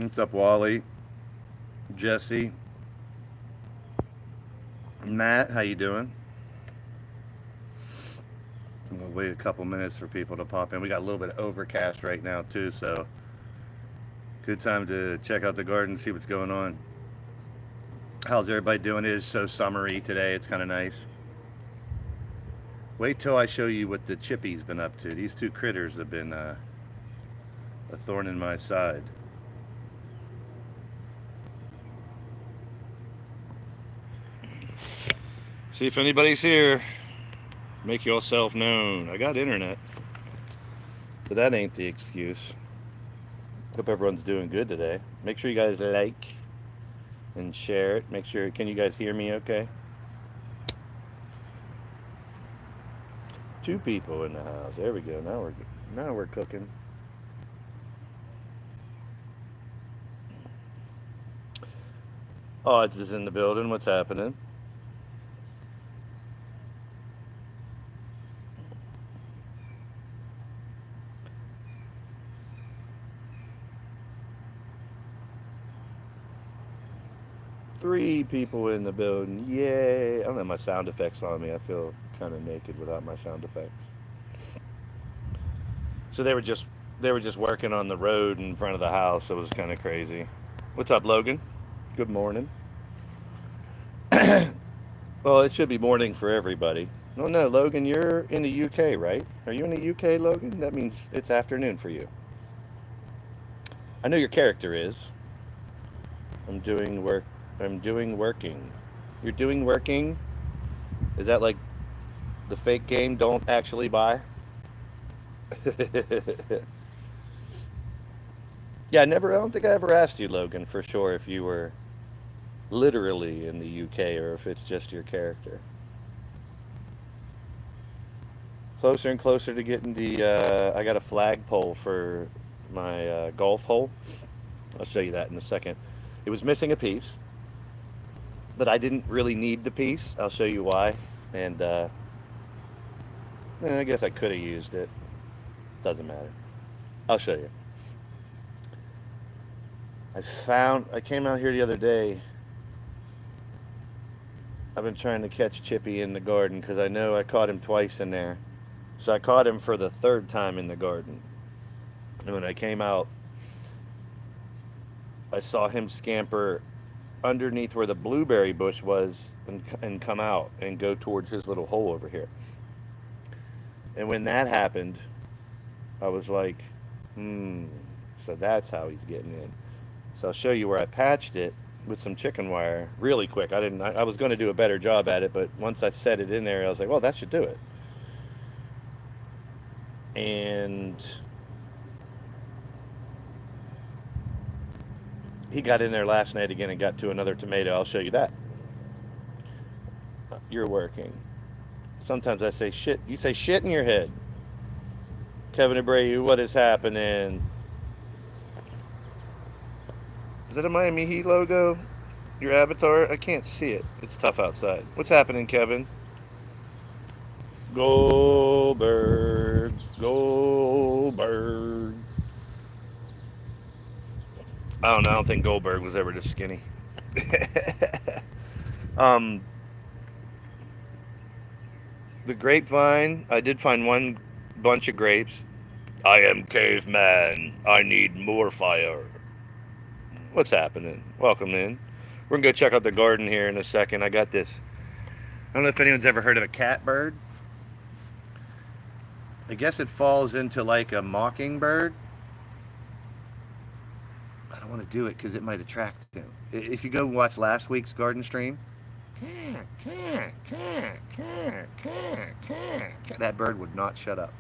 What's up, Wally? Jesse? Matt, how you doing? We'll wait a couple minutes for people to pop in. We got a little bit of overcast right now too, so good time to check out the garden, see what's going on. How's everybody doing? It is so summery today. It's kind of nice. Wait till I show you what the chippy's been up to. These two critters have been a thorn in my side. See if anybody's here. Make yourself known. I got internet, so that ain't the excuse. Hope everyone's doing good today. Make sure you guys like and share it. Make sure, can you guys hear me okay? Two people in the house. There we go. Now we're cooking. Odds is in the building. What's happening? Three people in the building. Yay. I don't have my sound effects on me. I feel kind of naked without my sound effects. So they were just working on the road in front of the house. It was kind of crazy. What's up, Logan? Good morning. Well, it should be morning for everybody. No, no, Logan, you're in the UK, right? Are you in the UK, Logan? That means it's afternoon for you. I know your character is. I'm doing work. I'm doing working. You're doing working? Is that like the fake game don't actually buy? Yeah, I don't think I ever asked you, Logan, for sure, if you were literally in the UK or if it's just your character. Closer and closer to getting I got a flagpole for my golf hole. I'll show you that in a second. It was missing a piece, but I didn't really need the piece. I'll show you why. And I guess I could have used it. Doesn't matter. I'll show you. I came out here the other day. I've been trying to catch Chippy in the garden because I know I caught him twice in there. So I caught him for the third time in the garden. And when I came out, I saw him scamper underneath where the blueberry bush was and come out and go towards his little hole over here. And when that happened, I was like, so that's how he's getting in. So I'll show you where I patched it with some chicken wire really quick. I was going to do a better job at it, but once I set it in there, I was like, well, that should do it. And he got in there last night again and got to another tomato. I'll show you that. You're working. Sometimes I say shit. You say shit in your head. Kevin Abreu, what is happening? Is that a Miami Heat logo? Your avatar? I can't see it. It's tough outside. What's happening, Kevin? Goldberg. Goldberg. I don't know. I don't think Goldberg was ever this skinny. um, the grapevine. I did find one bunch of grapes. I am caveman. I need more fire. What's happening? Welcome in. We're gonna go check out the garden here in a second. I got this. I don't know if anyone's ever heard of a catbird. I guess it falls into like a mockingbird. I don't want to do it because it might attract him. If you go watch last week's garden stream, that bird would not shut up.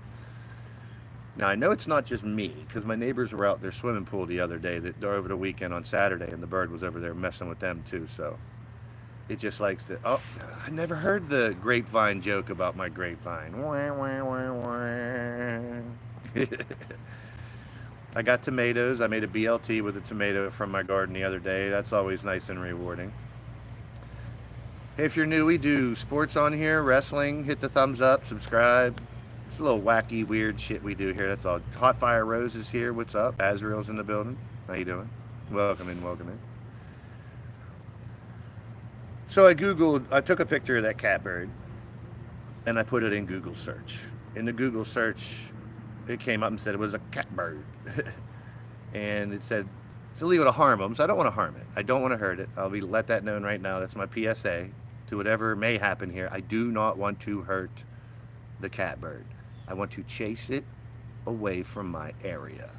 Now I know it's not just me because my neighbors were out their swimming pool the other day, over the weekend on Saturday, and the bird was over there messing with them too. So it just likes to. Oh, I never heard the grapevine joke about my grapevine. I got tomatoes. I made a BLT with a tomato from my garden the other day. That's always nice and rewarding. Hey, if you're new, we do sports on here, wrestling. Hit the thumbs up, subscribe. It's a little wacky, weird shit we do here. That's all. Hot Fire Rose is here. What's up? Azrael's in the building. How you doing? Welcome in, welcome in. So I took a picture of that catbird and I put it in Google search. In the Google search, it came up and said it was a catbird. And it said it's illegal to harm them, so I don't want to harm it. I don't want to hurt it. I'll be let that known right now. That's my PSA to whatever may happen here. I do not want to hurt the catbird. I want to chase it away from my area.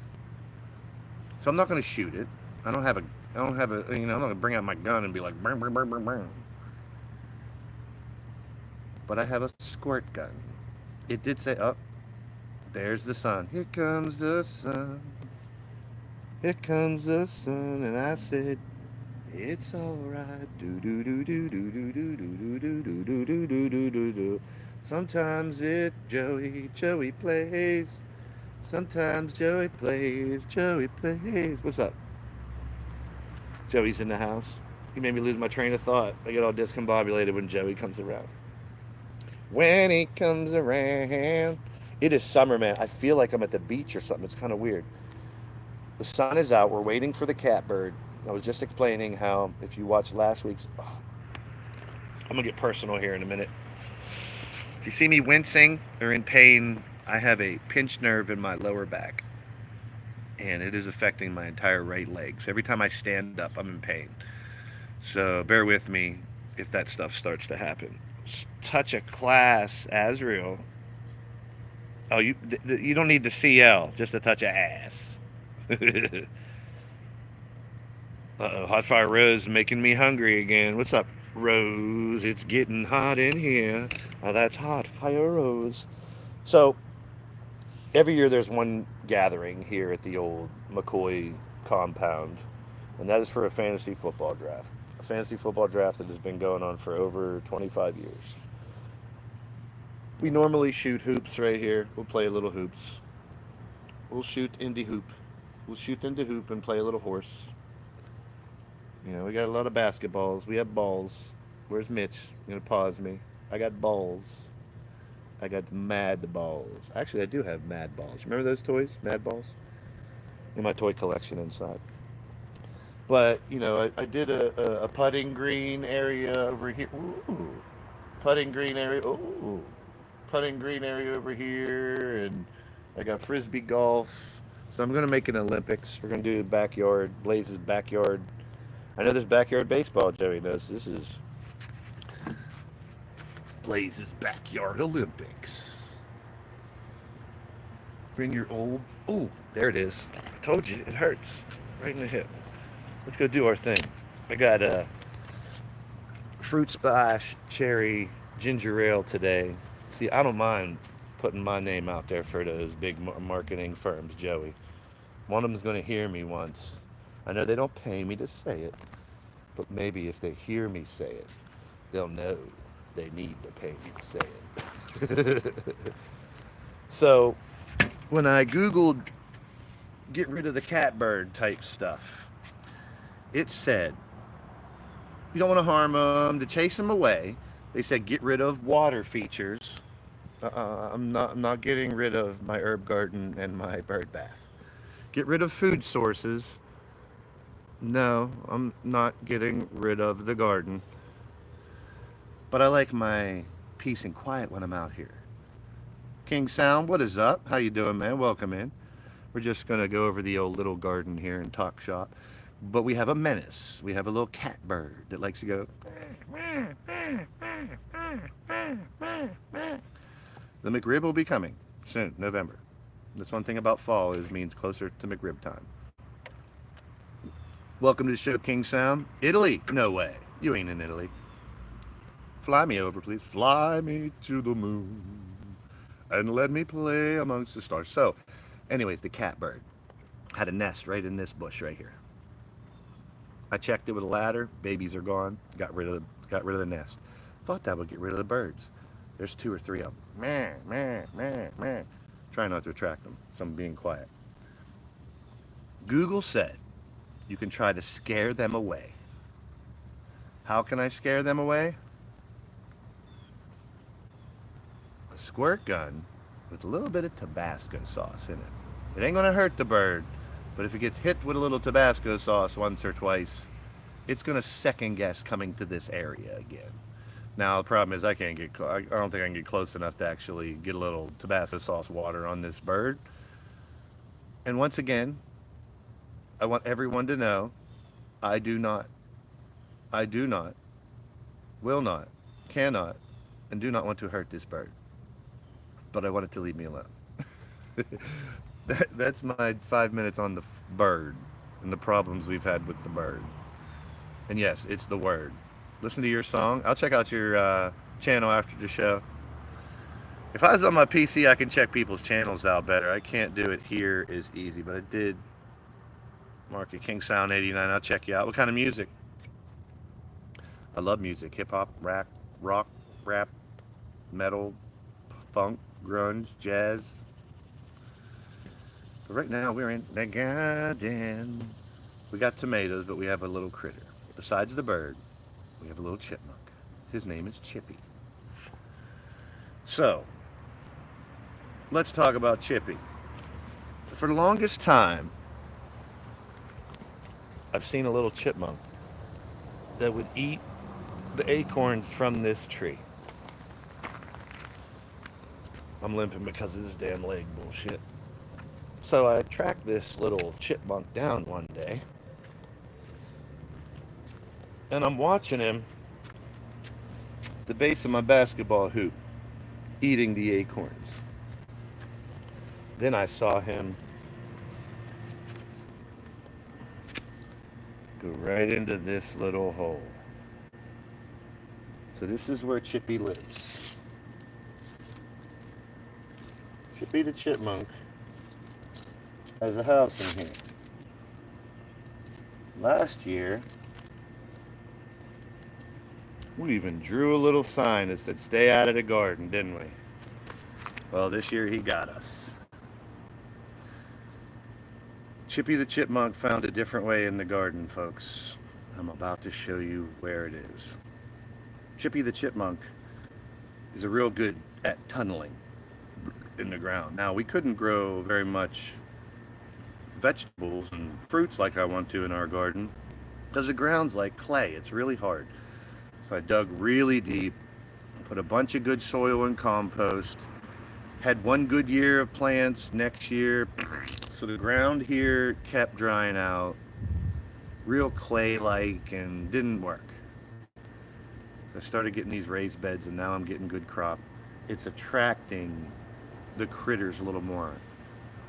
So I'm not going to shoot it. I don't have a I don't have a I'm not going to bring out my gun and be like burn burn burn burn burn. But I have a squirt gun. It did say, "Oh, there's the sun. Here comes the sun. Here comes the sun." And I said, "It's alright. Do do do do do do do do do do do do do do do do. Sometimes it Joey plays. Sometimes Joey plays. Joey plays." What's up? Joey's in the house. He made me lose my train of thought. I get all discombobulated when Joey comes around. When he comes around. It is summer, man. I feel like I'm at the beach or something. It's kind of weird. The sun is out. We're waiting for the catbird. I was just explaining how if you watch last week's. Oh, I'm going to get personal here in a minute. If you see me wincing or in pain, I have a pinched nerve in my lower back. And it is affecting my entire right leg. So every time I stand up, I'm in pain. So bear with me if that stuff starts to happen. Touch a class, Azrael. Oh, you don't need the CL, just a touch of ass. Uh-oh, Hot Fire Rose making me hungry again. What's up, Rose? It's getting hot in here. Oh, that's Hot Fire Rose. So, every year there's one gathering here at the old McCoy compound, and that is for a fantasy football draft. A fantasy football draft that has been going on for over 25 years. We normally shoot hoops right here. We'll play a little hoops. We'll shoot indie hoop. We'll shoot into hoop and play a little horse. You know, we got a lot of basketballs. We have balls. Where's Mitch? You're gonna pause me. I got balls. I got mad balls. Actually, I do have mad balls. Remember those toys? Mad balls? In my toy collection inside. But, I did a putting green area over here. Ooh. Putting green area. Ooh. Putting green area over here. And I got frisbee golf. So I'm going to make an Olympics. We're going to do backyard, Blaise's backyard. I know there's backyard baseball, Joey knows. This is Blaise's backyard Olympics. Bring your old. Oh, there it is. I told you, it hurts. Right in the hip. Let's go do our thing. I got a fruit splash cherry ginger ale today. See, I don't mind putting my name out there for those big marketing firms, Joey. One of them's going to hear me once. I know they don't pay me to say it, but maybe if they hear me say it, they'll know they need to pay me to say it. So, when I Googled get rid of the catbird type stuff, it said you don't want to harm them, to chase them away. They said get rid of water features. I'm not getting rid of my herb garden and my bird bath. Get rid of food sources. No, I'm not getting rid of the garden. But I like my peace and quiet when I'm out here. King Sound, what is up? How you doing, man? Welcome in. We're just gonna go over the old little garden here and talk shop. But we have a menace. We have a little catbird that likes to go. The McRib will be coming soon, November. That's one thing about fall is means closer to McRib time. Welcome to the show, King Sound. Italy? No way. You ain't in Italy. Fly me over, please. Fly me to the moon and let me play amongst the stars. So, anyways, the catbird had a nest right in this bush right here. I checked it with a ladder. Babies are gone. Got rid of the nest. Thought that would get rid of the birds. There's 2 or 3 of them. Meh, meh, meh, meh. Try not to attract them. So I'm being quiet. Google said you can try to scare them away. How can I scare them away? A squirt gun with a little bit of Tabasco sauce in it. It ain't gonna hurt the bird, But if it gets hit with a little Tabasco sauce once or twice, it's going to second guess coming to this area again. Now the problem is I can't get. I don't think I can get close enough to actually get a little Tabasco sauce water on this bird. And once again, I want everyone to know, I do not, I do not, will not, cannot, and do not want to hurt this bird. But I want it to leave me alone. That's my 5 minutes on the bird and the problems we've had with the bird. And yes, it's the word. Listen to your song. I'll check out your channel after the show. If I was on my PC, I can check people's channels out better. I can't do it here as easy, but I did mark it King Sound 89. I'll check you out. What kind of music? I love music. Hip hop, rock, rap, metal, funk, grunge, jazz. But right now we're in the garden. We got tomatoes, but we have a little critter. Besides the bird, we have a little chipmunk. His name is Chippy. So, let's talk about Chippy. For the longest time, I've seen a little chipmunk that would eat the acorns from this tree. I'm limping because of this damn leg bullshit. So I tracked this little chipmunk down one day, and I'm watching him at the base of my basketball hoop, eating the acorns. Then I saw him go right into this little hole. So this is where Chippy lives. Chippy the chipmunk has a house in here. Last year, we even drew a little sign that said, "Stay out of the garden," didn't we? Well, this year he got us. Chippy the chipmunk found a different way in the garden, folks. I'm about to show you where it is. Chippy the chipmunk is a real good at tunneling in the ground. Now, we couldn't grow very much vegetables and fruits like I want to in our garden because the ground's like clay. It's really hard. So I dug really deep, put a bunch of good soil and compost, had one good year of plants, next year, so the ground here kept drying out, real clay-like, and didn't work. So I started getting these raised beds, and now I'm getting good crop. It's attracting the critters a little more.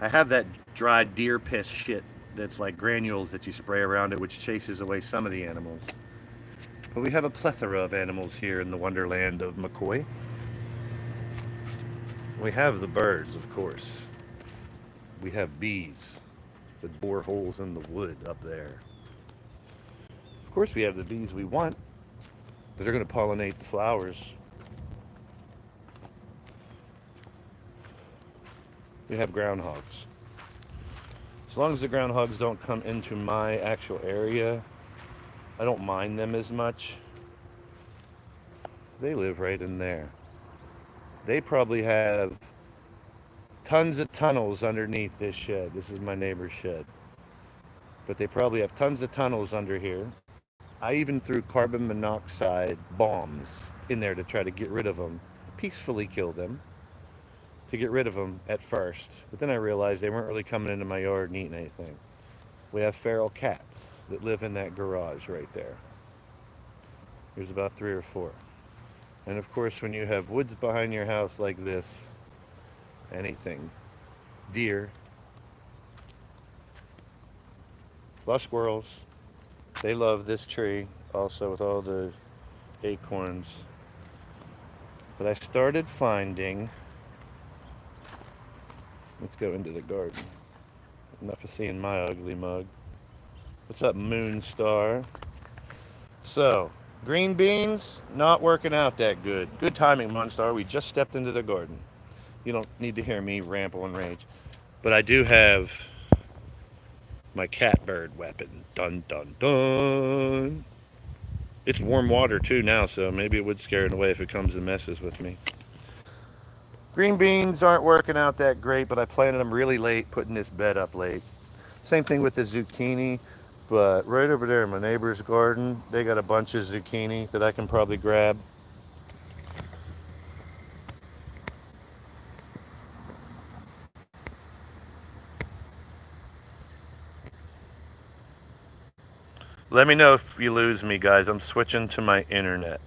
I have that dried deer piss shit that's like granules that you spray around it, which chases away some of the animals. But we have a plethora of animals here in the wonderland of McCoy. We have the birds, of course. We have bees that bore holes in the wood up there. Of course, we have the bees we want that are going to pollinate the flowers. We have groundhogs. As long as the groundhogs don't come into my actual area, I don't mind them as much. They live right in there. They probably have tons of tunnels underneath this shed. This is my neighbor's shed. But they probably have tons of tunnels under here. I even threw carbon monoxide bombs in there to try to get rid of them, peacefully kill them, to get rid of them at first. But then I realized they weren't really coming into my yard and eating anything. We have feral cats that live in that garage right there. There's about 3 or 4. And of course, when you have woods behind your house like this, anything, deer, a lot of squirrels, they love this tree also with all the acorns. But I started finding, let's go into the garden. Enough of seeing my ugly mug. What's up, Moonstar? So, green beans, not working out that good. Good timing, Moonstar. We just stepped into the garden. You don't need to hear me ramble and rage. But I do have my catbird weapon. Dun, dun, dun. It's warm water, too, now, so maybe it would scare it away if it comes and messes with me. Green beans aren't working out that great, but I planted them really late, putting this bed up late. Same thing with the zucchini. But right over there in my neighbor's garden, they got a bunch of zucchini that I can probably grab. Let me know if you lose me, guys. I'm switching to my internet.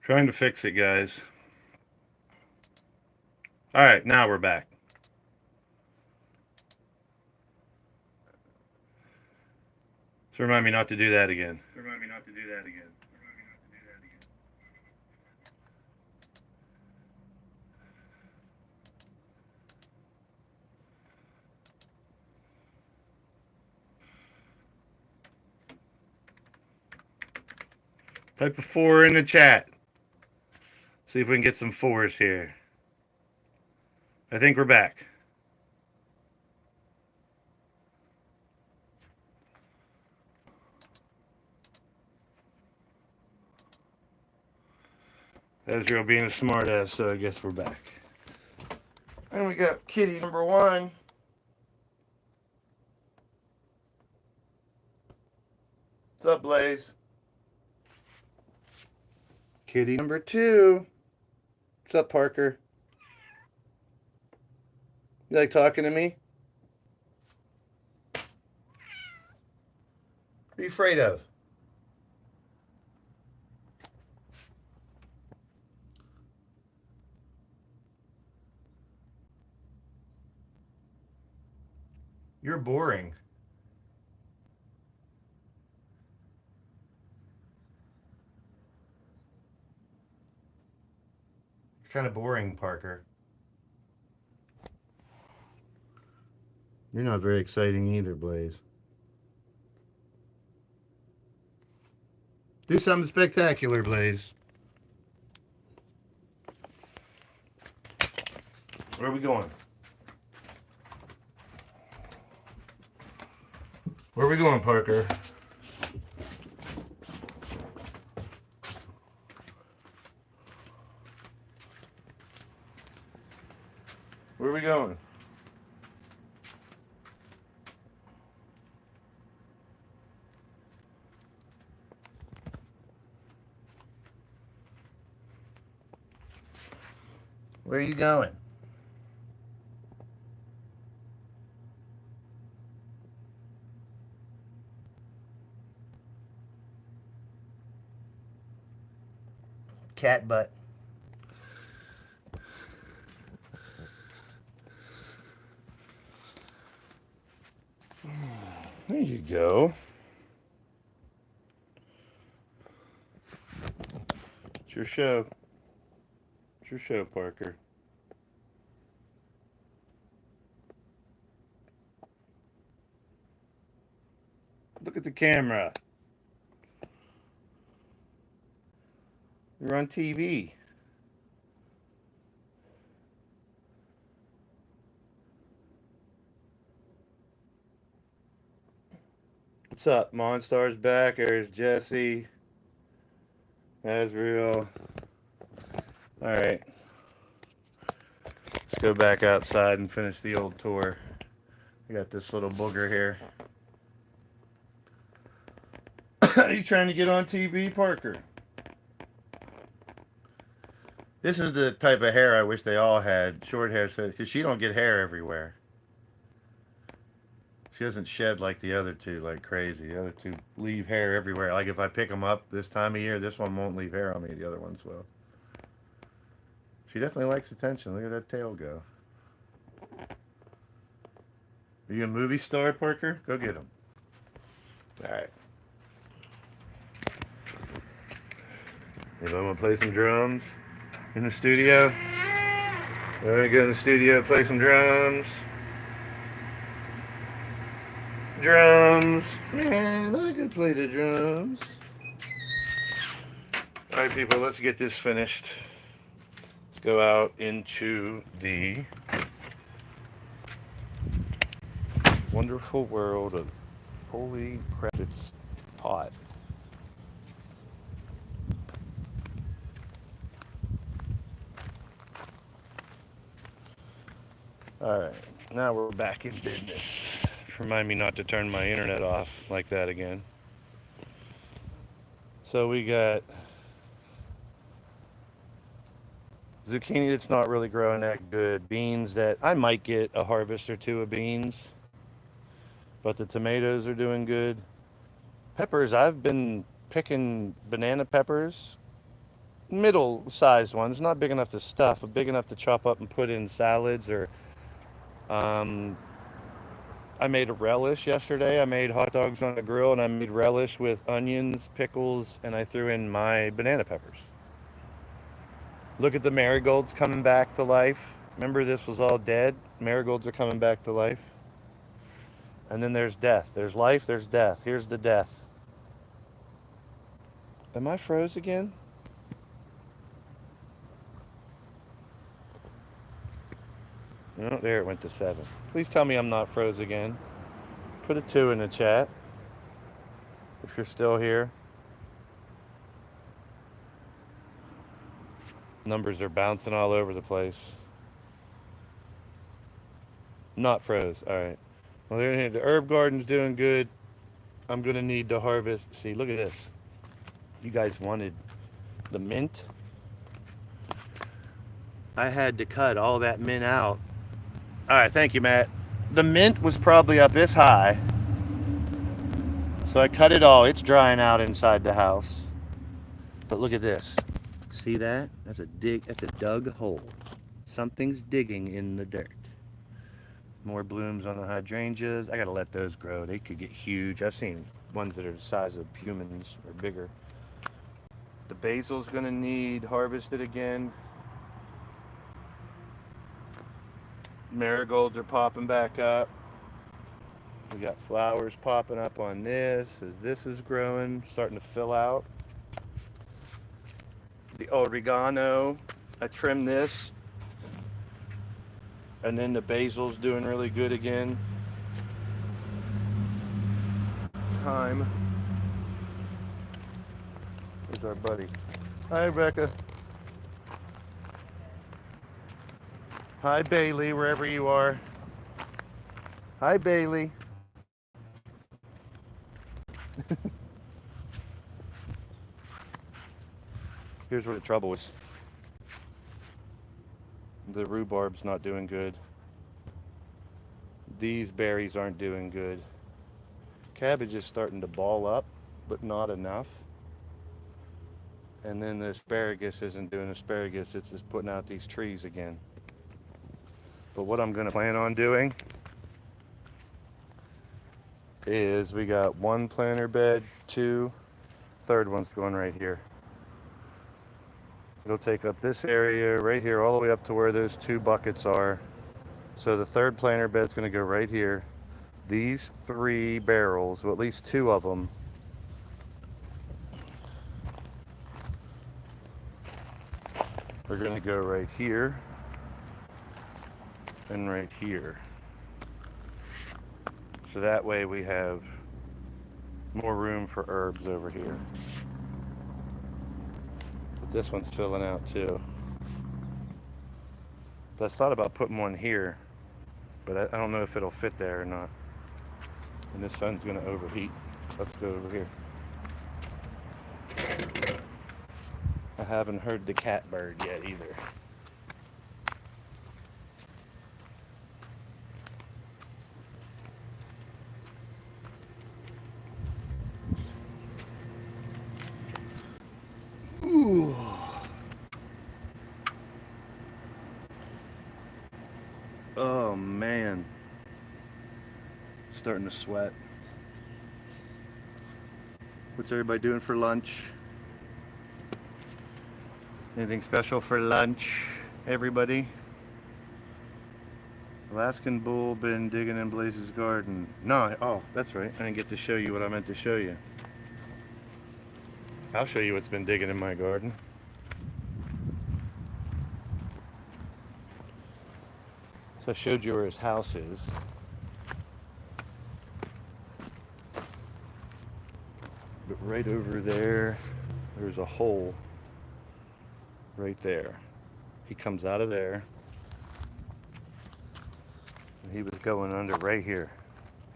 Trying to fix it, guys. All right, now we're back. So remind me not to do that again. Type a 4 in the chat. See if we can get some 4s here. I think we're back. Ezreal being a smartass, so I guess we're back. And we got kitty number 1. What's up, Blaise? Kitty number 2. What's up, Parker? You like talking to me? What are you afraid of? You're boring. You're kind of boring, Parker. You're not very exciting either, Blaise. Do something spectacular, Blaise. Where are we going? Where are we going, Parker? Where are we going? Where are you going? Cat butt. There you go. It's your show. It's your show, Parker. Look at the camera. You're on TV. What's up? Monstar's back. There's Jesse. Ezreal. Alright. Let's go back outside and finish the old tour. I got this little booger here. Are you trying to get on TV, Parker? This is the type of hair I wish they all had. Short hair, because she don't get hair everywhere. She doesn't shed like the other two like crazy. The other two leave hair everywhere. Like if I pick them up this time of year, this one won't leave hair on me. The other ones will. She definitely likes attention. Look at that tail go. Are you a movie star, Parker? Go get him. All right. If I'm gonna play some drums in the studio, we're gonna go in the studio, play some drums. drums. Man, I could play the drums. All right, people, let's get this finished. Let's go out into the wonderful world of holy crap, it's hot. All right, now we're back in business. Remind me not to turn my internet off like that again. So we got zucchini that's not really growing that good. Beans that I might get a harvest or two of beans, but the tomatoes are doing good. Peppers, I've been picking banana peppers, middle-sized ones, not big enough to stuff, but big enough to chop up and put in salads or um, I made a relish yesterday. I made hot dogs on the grill and I made relish with onions, pickles, and I threw in my banana peppers. Look at the marigolds coming back to life. Remember this was all dead? Marigolds are coming back to life. And then there's death. There's life, there's death. Here's the death. Am I froze again? Oh, there it went to 7. Please tell me I'm not froze again. Put a 2 in the chat if you're still here. Numbers are bouncing all over the place. Not froze. All right. Well, the herb garden's doing good. I'm going to need to harvest. See, look at this. You guys wanted the mint. I had to cut all that mint out. All right, thank you, Matt. The mint was probably up this high. So I cut it all. It's drying out inside the house. But look at this. See that? That's a dug hole. Something's digging in the dirt. More blooms on the hydrangeas. I gotta let those grow. They could get huge. I've seen ones that are the size of humans or bigger. The basil's gonna need harvested again. Marigolds are popping back up. We got flowers popping up on this as this is growing, starting to fill out. The oregano, I trimmed this. And then the basil's doing really good again. Thyme. Here's our buddy. Hi, Rebecca. Hi, Bailey, wherever you are. Hi, Bailey. Here's where the trouble is. The rhubarb's not doing good. These berries aren't doing good. Cabbage is starting to ball up, but not enough. And then the asparagus isn't doing asparagus, it's just putting out these trees again. But what I'm gonna plan on doing is we got 1 planter bed, 2, third one's going right here. It'll take up this area right here all the way up to where those 2 buckets are. So the third planter bed's gonna go right here. These 3 barrels, well at least 2 of them, are gonna go right here and right here. So that way we have more room for herbs over here. But this one's filling out too. But I thought about putting one here, but I don't know if it'll fit there or not. And this sun's gonna overheat. Let's go over here. I haven't heard the catbird yet either. Ooh. Oh man. Starting to sweat. What's everybody doing for lunch? Anything special for lunch, everybody? Alaskan bull been digging in Blaise's garden. No, oh, that's right. I didn't get to show you what I meant to show you. I'll show you what's been digging in my garden. So I showed you where his house is. But right over there, there's a hole right there. He comes out of there. And he was going under right here.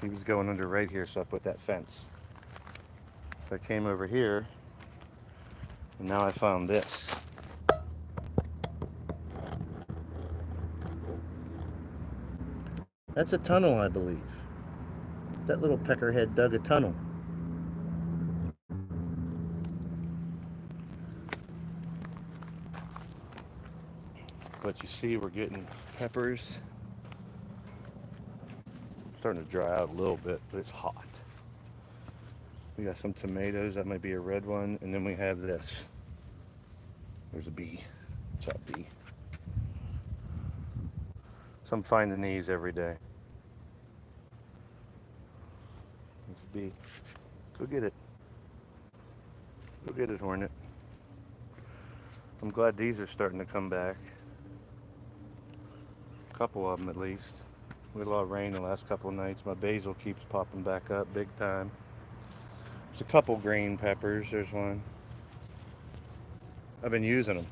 He was going under right here, so I put that fence. So I came over here, and now I found this. That's a tunnel, I believe. That little peckerhead dug a tunnel. But you see, we're getting peppers. Starting to dry out a little bit, but it's hot. We got some tomatoes. That might be a red one. And then we have this. There's a bee. What's up, bee? So I'm finding these every day. There's a bee. Go get it. Go get it, Hornet. I'm glad these are starting to come back. A couple of them at least. We had a lot of rain the last couple of nights. My basil keeps popping back up big time. There's a couple green peppers. There's one. I've been using them.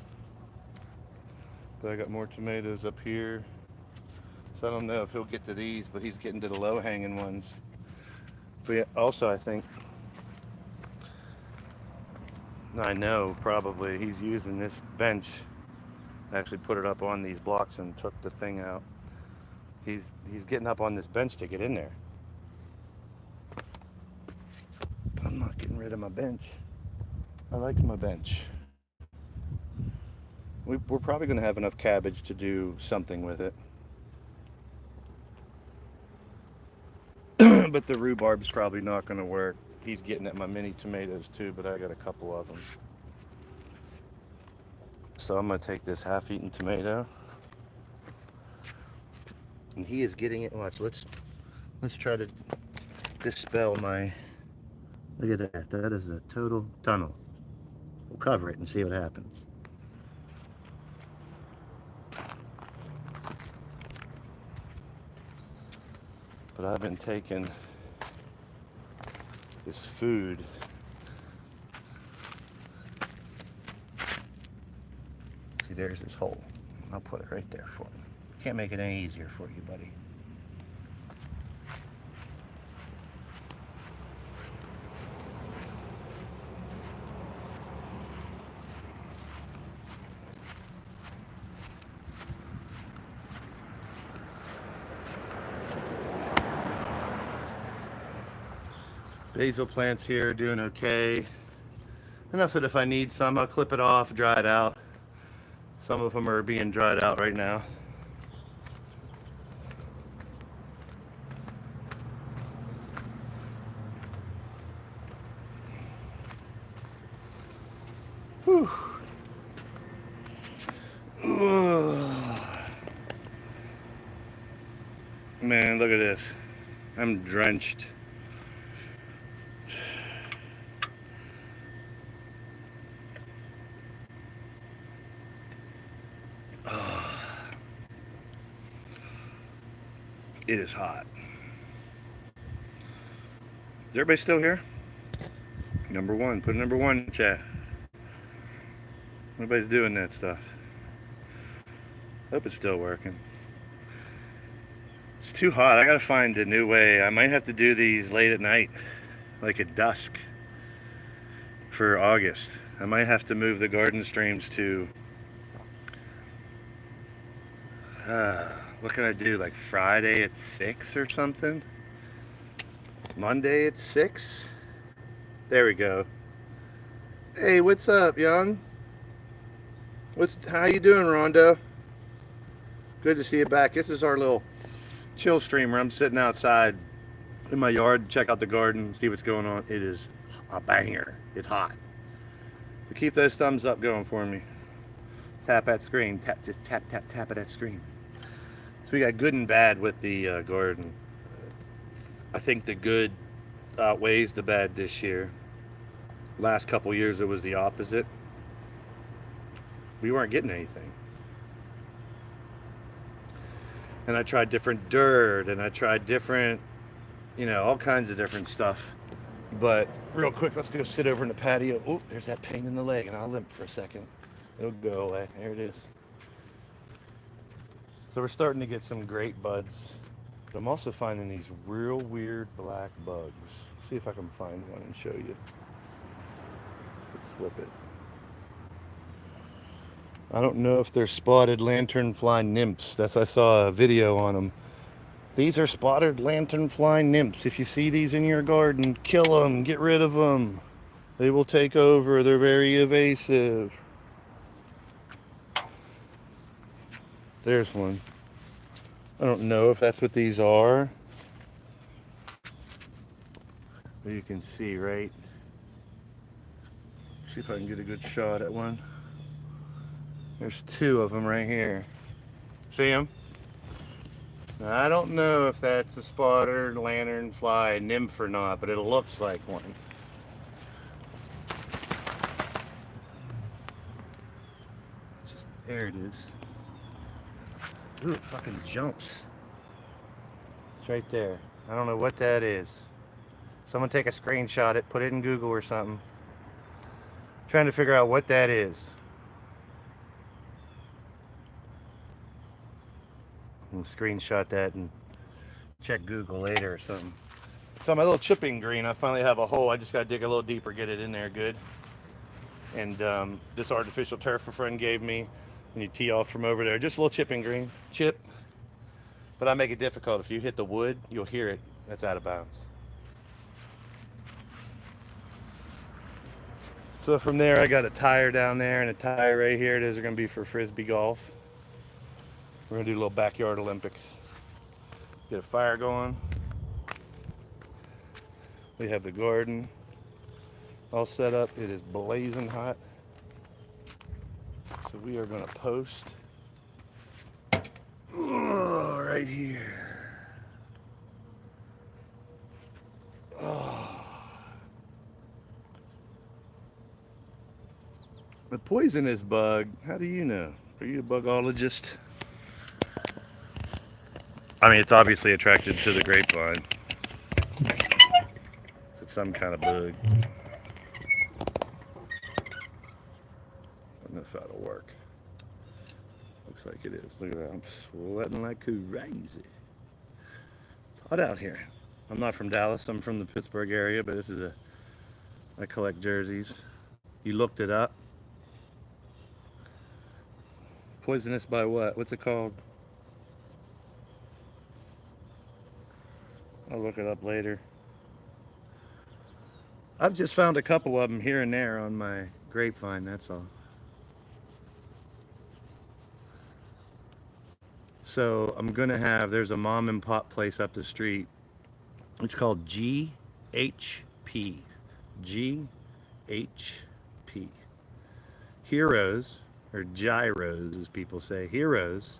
But I got more tomatoes up here. So I don't know if he'll get to these, but he's getting to the low-hanging ones. But yeah, also I think, I know probably he's using this bench. Actually put it up on these blocks and took the thing out. He's getting up on this bench to get in there. But I'm not getting rid of my bench. I like my bench. We're probably going to have enough cabbage to do something with it. But the rhubarb's probably not going to work. He's getting at my mini tomatoes too, but I got a couple of them. So I'm going to take this half-eaten tomato. And he is getting it. Watch, let's try to dispel my... Look at that. That is a total tunnel. We'll cover it and see what happens. But I've been taking this food. See, there's this hole. I'll put it right there for you. Can't make it any easier for you, buddy. Basil plants here are doing okay. Enough that if I need some, I'll clip it off, dry it out. Some of them are being dried out right now. Whew. Man, look at this. I'm drenched. It is hot. Is everybody still here? Number one. Put number one in chat. Nobody's doing that stuff. Hope it's still working. It's too hot. I gotta find a new way. I might have to do these late at night, like at dusk, for August. I might have to move the garden streams to... what can I do? Like Friday at 6 or something? Monday at 6? There we go. Hey, what's up, young? How you doing, Rondo? Good to see you back. This is our little chill stream where I'm sitting outside in my yard, check out the garden, see what's going on. It is a banger. It's hot. But keep those thumbs up going for me. Tap that screen. Just tap at that screen. So we got good and bad with the garden. I think the good outweighs the bad this year. Last couple years it was the opposite. We weren't getting anything. And I tried different dirt and I tried different, all kinds of different stuff. But real quick, let's go sit over in the patio. Oh, there's that pain in the leg, and I'll limp for a second. It'll go away. There it is. So we're starting to get some great buds. But I'm also finding these real weird black bugs. See if I can find one and show you. Let's flip it. I don't know if they're spotted lanternfly nymphs. I saw a video on them. These are spotted lanternfly nymphs. If you see these in your garden, kill them, get rid of them. They will take over. They're very evasive. There's one. I don't know if that's what these are. But you can see, right? See if I can get a good shot at one. There's two of them right here. See them? I don't know if that's a spotted lanternfly nymph or not, but it looks like one. There it is. Ooh, it fucking jumps. It's right there. I don't know what that is. Someone take a screenshot it, put it in Google or something. I'm trying to figure out what that is. I'll screenshot that and check Google later or something. So my little chipping green, I finally have a hole. I just got to dig a little deeper, get it in there good. And this artificial turf a friend gave me, and you tee off from over there. Just a little chipping green, chip. But I make it difficult. If you hit the wood, you'll hear it. That's out of bounds. So from there, I got a tire down there and a tire right here. Those are going to be for frisbee golf. We're going to do a little backyard Olympics. Get a fire going. We have the garden all set up. It is blazing hot. So we are going to post right here. The poisonous bug, how do you know? Are you a bugologist? I mean, it's obviously attracted to the grapevine. It's some kind of bug. I don't know if that'll work. Looks like it is. Look at that. I'm sweating like crazy. It's hot out here. I'm not from Dallas. I'm from the Pittsburgh area, but I collect jerseys. You looked it up? Poisonous by what? What's it called? I'll look it up later. I've just found a couple of them here and there on my grapevine, that's all. So I'm going to there's a mom and pop place up the street. It's called GHP. GHP. Heroes, or gyros as people say. Heroes,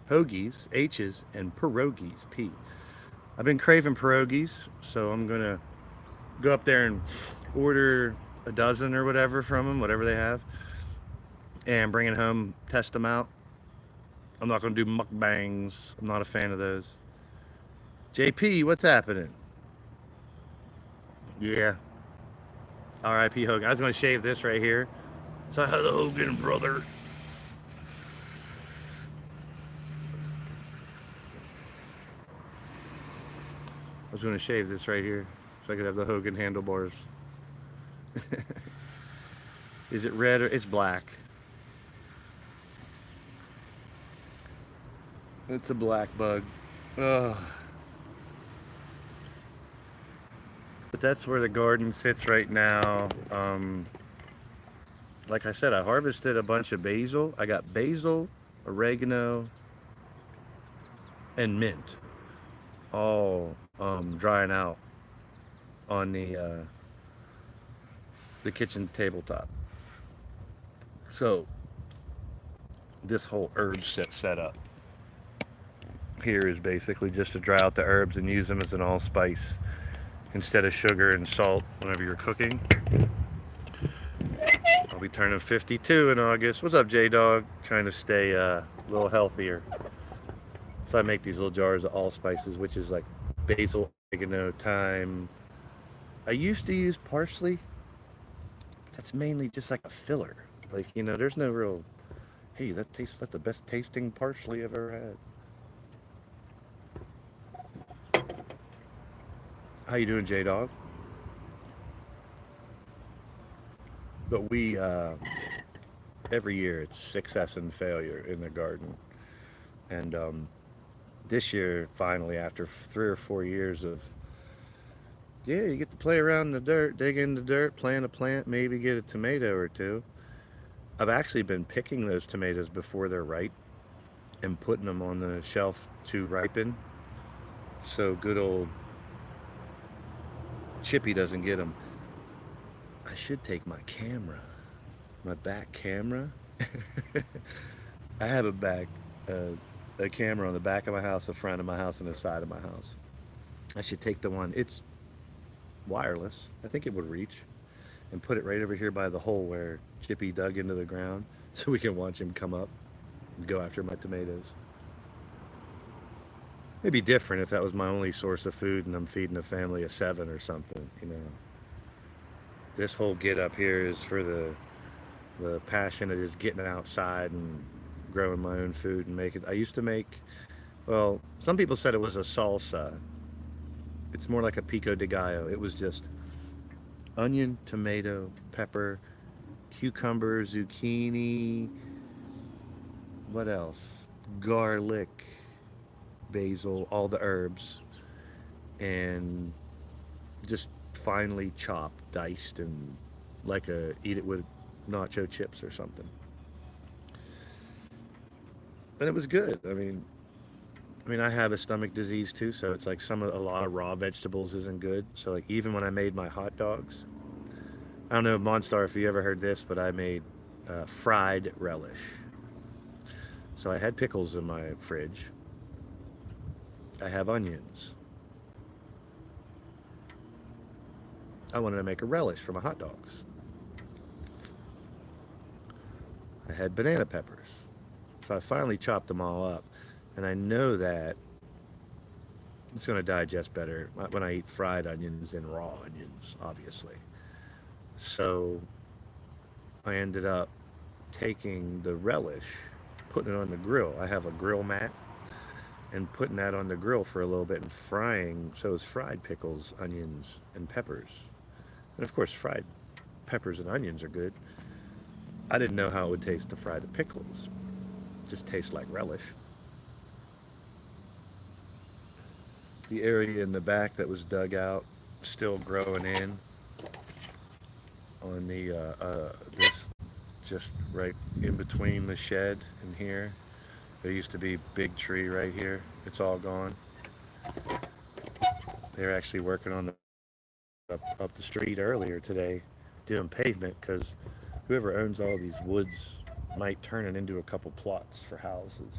hoagies, H's, and pierogies, P. I've been craving pierogies, so I'm going to go up there and order a dozen or whatever from them, whatever they have, and bring it home, test them out. I'm not going to do mukbangs. I'm not a fan of those. JP, what's happening? Yeah. R.I.P. Hogan. I was going to shave this right here. So the Hogan brother. I was going to shave this right here so I could have the Hogan handlebars. Is it red or it's black? It's a black bug. Ugh. But that's where the garden sits right now. Like I said, I harvested a bunch of basil. I got basil, oregano, and mint, all drying out on the kitchen tabletop. So this whole herb set up. here is basically just to dry out the herbs and use them as an allspice instead of sugar and salt whenever you're cooking. I'll be turning 52 in August. What's up, J Dog? Trying to stay a little healthier. So I make these little jars of allspices, which is like basil, oregano, thyme. I used to use parsley. That's mainly just like a filler. Like, there's no real, hey, that's the best tasting parsley I've ever had. How you doing, J Dog? But we every year it's success and failure in the garden, and this year finally, after 3 or 4 years of you get to play around in the dirt, dig in the dirt, plant a plant, maybe get a tomato or two. I've actually been picking those tomatoes before they're ripe and putting them on the shelf to ripen, so good old Chippy doesn't get them. I should take my camera, my back camera. I have uh, a camera on the back of my house, the front of my house, and the side of my house. I should take the one. It's wireless. I think it would reach, and put it right over here by the hole where Chippy dug into the ground, so we can watch him come up and go after my tomatoes. It'd be different if that was my only source of food and I'm feeding a family of 7 or something. This whole get up here is for the passion of just getting outside and growing my own food and making. I used to make. Well, some people said it was a salsa. It's more like a pico de gallo. It was just onion, tomato, pepper, cucumber, zucchini. What else? Garlic, basil, all the herbs, and just finely chopped, diced, and like eat it with nacho chips or something. And it was good. I mean, I have a stomach disease too, so it's like a lot of raw vegetables isn't good. So like even when I made my hot dogs, I don't know, Monstar, if you ever heard this, but I made fried relish. So I had pickles in my fridge. I have onions. I wanted to make a relish for my hot dogs. I had banana peppers. So I finally chopped them all up. And I know that it's going to digest better when I eat fried onions than raw onions, obviously. So I ended up taking the relish, putting it on the grill. I have a grill mat, and putting that on the grill for a little bit and frying. So it's fried pickles, onions, and peppers. And of course, fried peppers and onions are good. I didn't know how it would taste to fry the pickles. It just tastes like relish. The area in the back that was dug out, still growing in on the this just right in between the shed and here. There used to be a big tree right here. It's all gone. They're actually working on up the street earlier today, doing pavement because whoever owns all these woods might turn it into a couple plots for houses,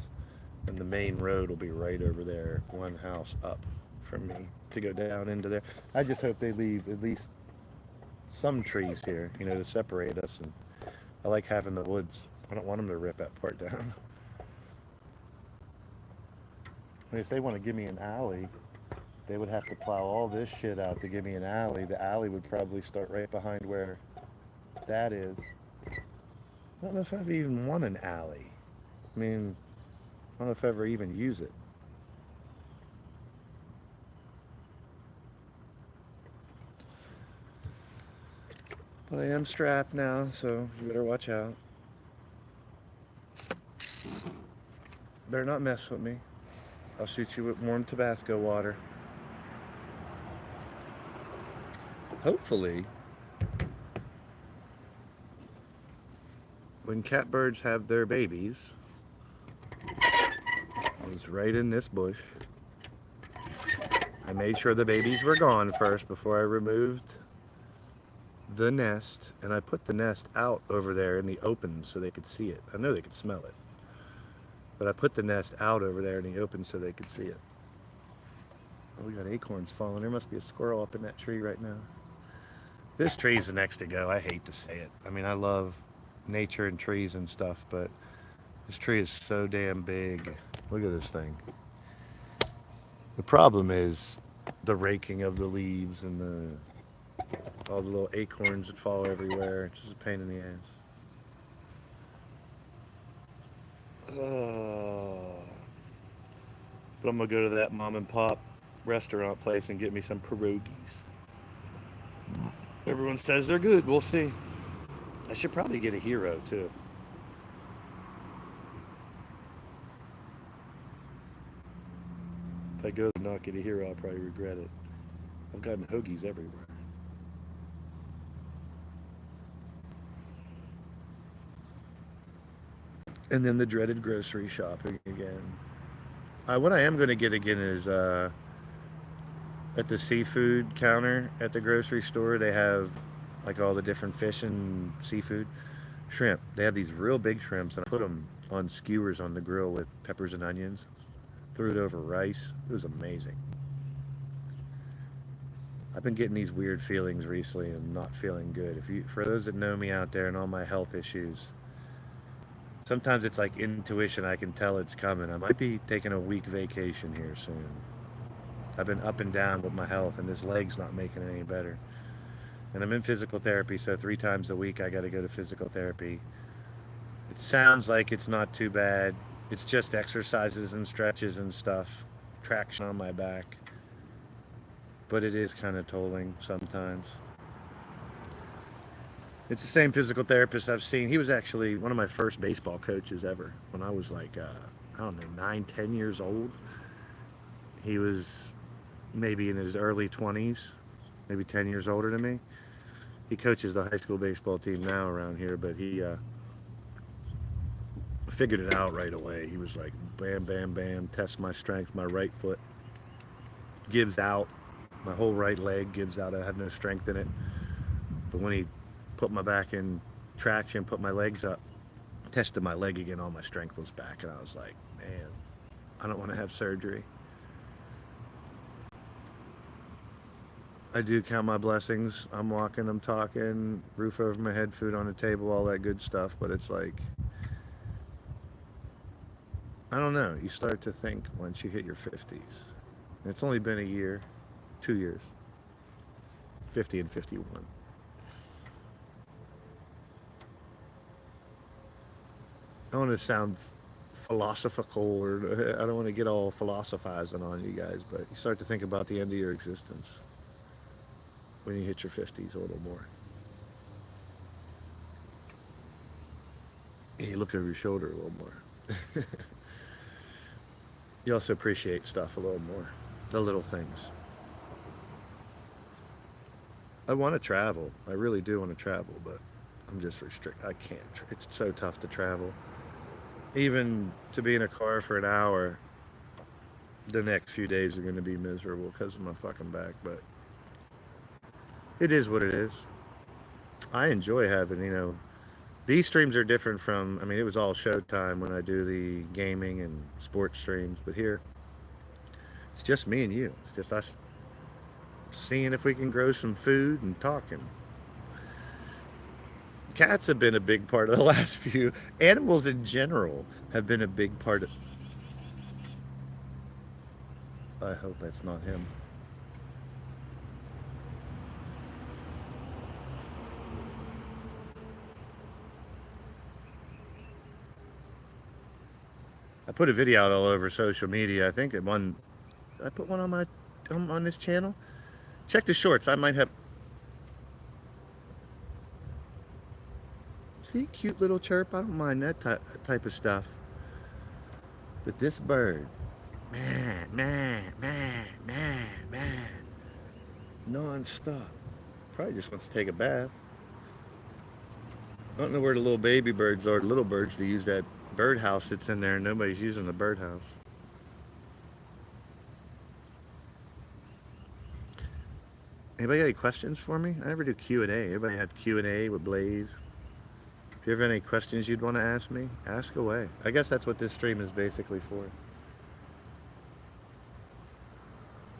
and the main road will be right over there, one house up from me to go down into there. I just hope they leave at least some trees here, to separate us. And I like having the woods. I don't want them to rip that part down. I mean, if they want to give me an alley, they would have to plow all this shit out to give me an alley. The alley would probably start right behind where that is. I don't know if I even want an alley. I mean, I don't know if I ever even use it. But I am strapped now, so you better watch out. Better not mess with me. I'll shoot you with warm Tabasco water. Hopefully, when catbirds have their babies, it was right in this bush. I made sure the babies were gone first before I removed the nest, and I put the nest out over there in the open so they could see it. I know they could smell it. But I put the nest out over there, and he opened so they could see it. Oh, we got acorns falling. There must be a squirrel up in that tree right now. This tree's the next to go. I hate to say it. I mean, I love nature and trees and stuff, but this tree is so damn big. Look at this thing. The problem is the raking of the leaves and all the little acorns that fall everywhere. It's just a pain in the ass. But I'm gonna go to that mom and pop restaurant place and get me some pierogies. Everyone says they're good. We'll see. I should probably get a hero too. If I go and not get a hero, I'll probably regret it. I've gotten hoagies everywhere. And then the dreaded grocery shopping again. What I am going to get again is at the seafood counter at the grocery store, they have like all the different fish and seafood. Shrimp. They have these real big shrimps, and I put them on skewers on the grill with peppers and onions. Threw it over rice. It was amazing. I've been getting these weird feelings recently and not feeling good. For those that know me out there and all my health issues, sometimes it's like intuition. I can tell it's coming. I might be taking a week vacation here soon. I've been up and down with my health, and this leg's not making it any better. And I'm in physical therapy, so 3 times a week I got to go to physical therapy. It sounds like it's not too bad. It's just exercises and stretches and stuff, traction on my back. But it is kind of tolling sometimes. It's the same physical therapist I've seen. He was actually one of my first baseball coaches ever when I was like, I don't know, 9, 10 years old. He was maybe in his early 20s, maybe 10 years older than me. He coaches the high school baseball team now around here, but he figured it out right away. He was like, bam, bam, bam, test my strength. My right foot gives out. My whole right leg gives out. I have no strength in it. But when he put my back in traction, put my legs up, tested my leg again, all my strength was back. And I was like, man, I don't want to have surgery. I do count my blessings. I'm walking, I'm talking, roof over my head, food on the table, all that good stuff. But it's like, I don't know. You start to think once you hit your 50s. It's only been a year, 2 years, 50 and 51. I don't want to sound philosophical, or I don't want to get all philosophizing on you guys, but you start to think about the end of your existence when you hit your 50s a little more. And you look over your shoulder a little more. You also appreciate stuff a little more, the little things. I want to travel. I really do want to travel, but I'm just restricted. I can't. It's so tough to travel. Even to be in a car for an hour, the next few days are going to be miserable because of my fucking back, but it is what it is. I enjoy having, these streams are different from, I mean, it was all showtime when I do the gaming and sports streams, but here, it's just me and you. It's just us seeing if we can grow some food and talking. Cats have been a big part of the last few. Animals in general have been a big part of. I hope that's not him. I put a video out all over social media. I think one. Did I put one on my on this channel? Check the shorts. I might have. See, cute little chirp. I don't mind that type of stuff. But this bird, man, man, man, man, man, non-stop. Probably just wants to take a bath. I don't know where the little baby birds are. The little birds to use that birdhouse that's in there, and nobody's using the birdhouse. Anybody got any questions for me? I never do Q&A. Everybody have Q&A with Blaise. If you have any questions you'd want to ask me, ask away. I guess that's what this stream is basically for.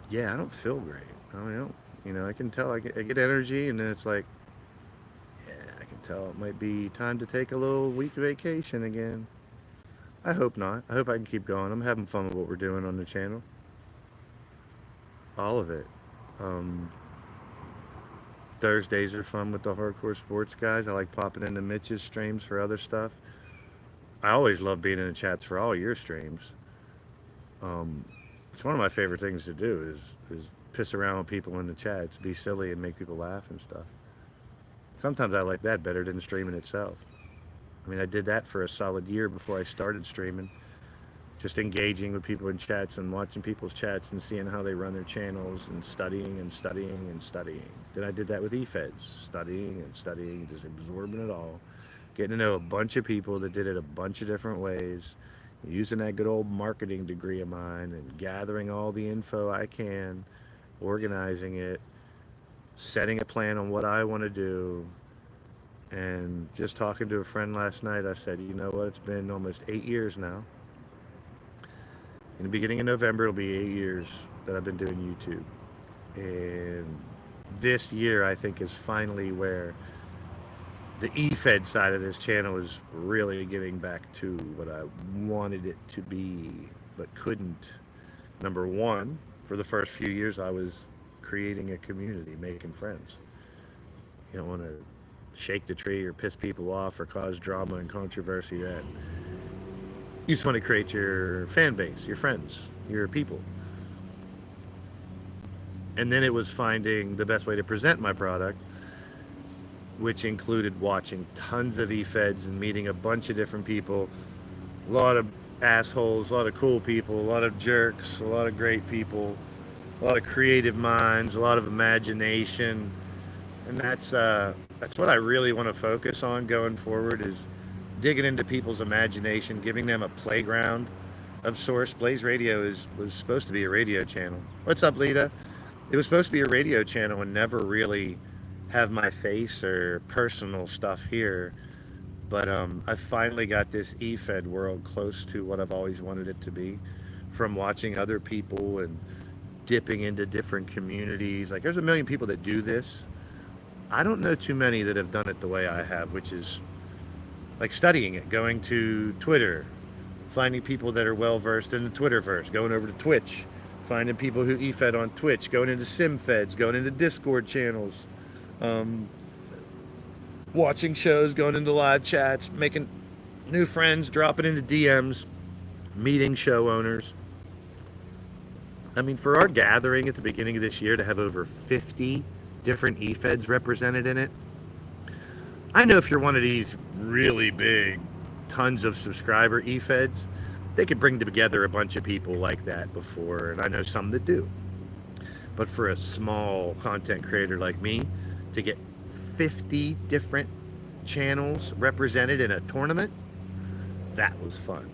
Yeah, I don't feel great. I don't. You know, I can tell I get energy, and then it's like, yeah, I can tell it might be time to take a little week vacation again. I hope not. I hope I can keep going. I'm having fun with what we're doing on the channel. All of it. Um, Thursdays are fun with the hardcore sports guys. I like popping into Mitch's streams for other stuff. I always love being in the chats for all your streams. Um, it's one of my favorite things to do is piss around with people in the chats, be silly and make people laugh and stuff. Sometimes I like that better than streaming itself. I mean, I did that for a solid year before I started streaming, just engaging with people in chats and watching people's chats and seeing how they run their channels and studying and studying and studying. Then I did that with eFeds, studying and studying, just absorbing it all, getting to know a bunch of people that did it a bunch of different ways, using that good old marketing degree of mine and gathering all the info I can, organizing it, setting a plan on what I want to do. And just talking to a friend last night, I said, you know what, it's been almost 8 years now. In the beginning of November, it'll be 8 years that I've been doing YouTube. And this year, I think, is finally where the eFed side of this channel is really getting back to what I wanted it to be, but couldn't. Number one, for the first few years, I was creating a community, making friends. You don't want to shake the tree or piss people off or cause drama and controversy. That you just want to create your fan base, your friends, your people. And then it was finding the best way to present my product, which included watching tons of eFeds and meeting a bunch of different people, a lot of assholes, a lot of cool people, a lot of jerks, a lot of great people, a lot of creative minds, a lot of imagination. And that's what I really want to focus on going forward, is digging into people's imagination, giving them a playground of sorts. Blaise Radio was supposed to be a radio channel. What's up, Lita? It was supposed to be a radio channel and never really have my face or personal stuff here. But I finally got this eFed world close to what I've always wanted it to be, from watching other people and dipping into different communities. Like, there's a million people that do this. I don't know too many that have done it the way I have, which is like studying it, going to Twitter, finding people that are well versed in the Twitterverse, going over to Twitch, finding people who eFed on Twitch, going into SimFeds, going into Discord channels, watching shows, going into live chats, making new friends, dropping into DMs, meeting show owners. I mean, for our gathering at the beginning of this year to have over 50 different eFeds represented in it, I know if you're one of these really big, tons of subscriber eFeds, they could bring together a bunch of people like that before, and I know some that do. But for a small content creator like me, to get 50 different channels represented in a tournament, that was fun.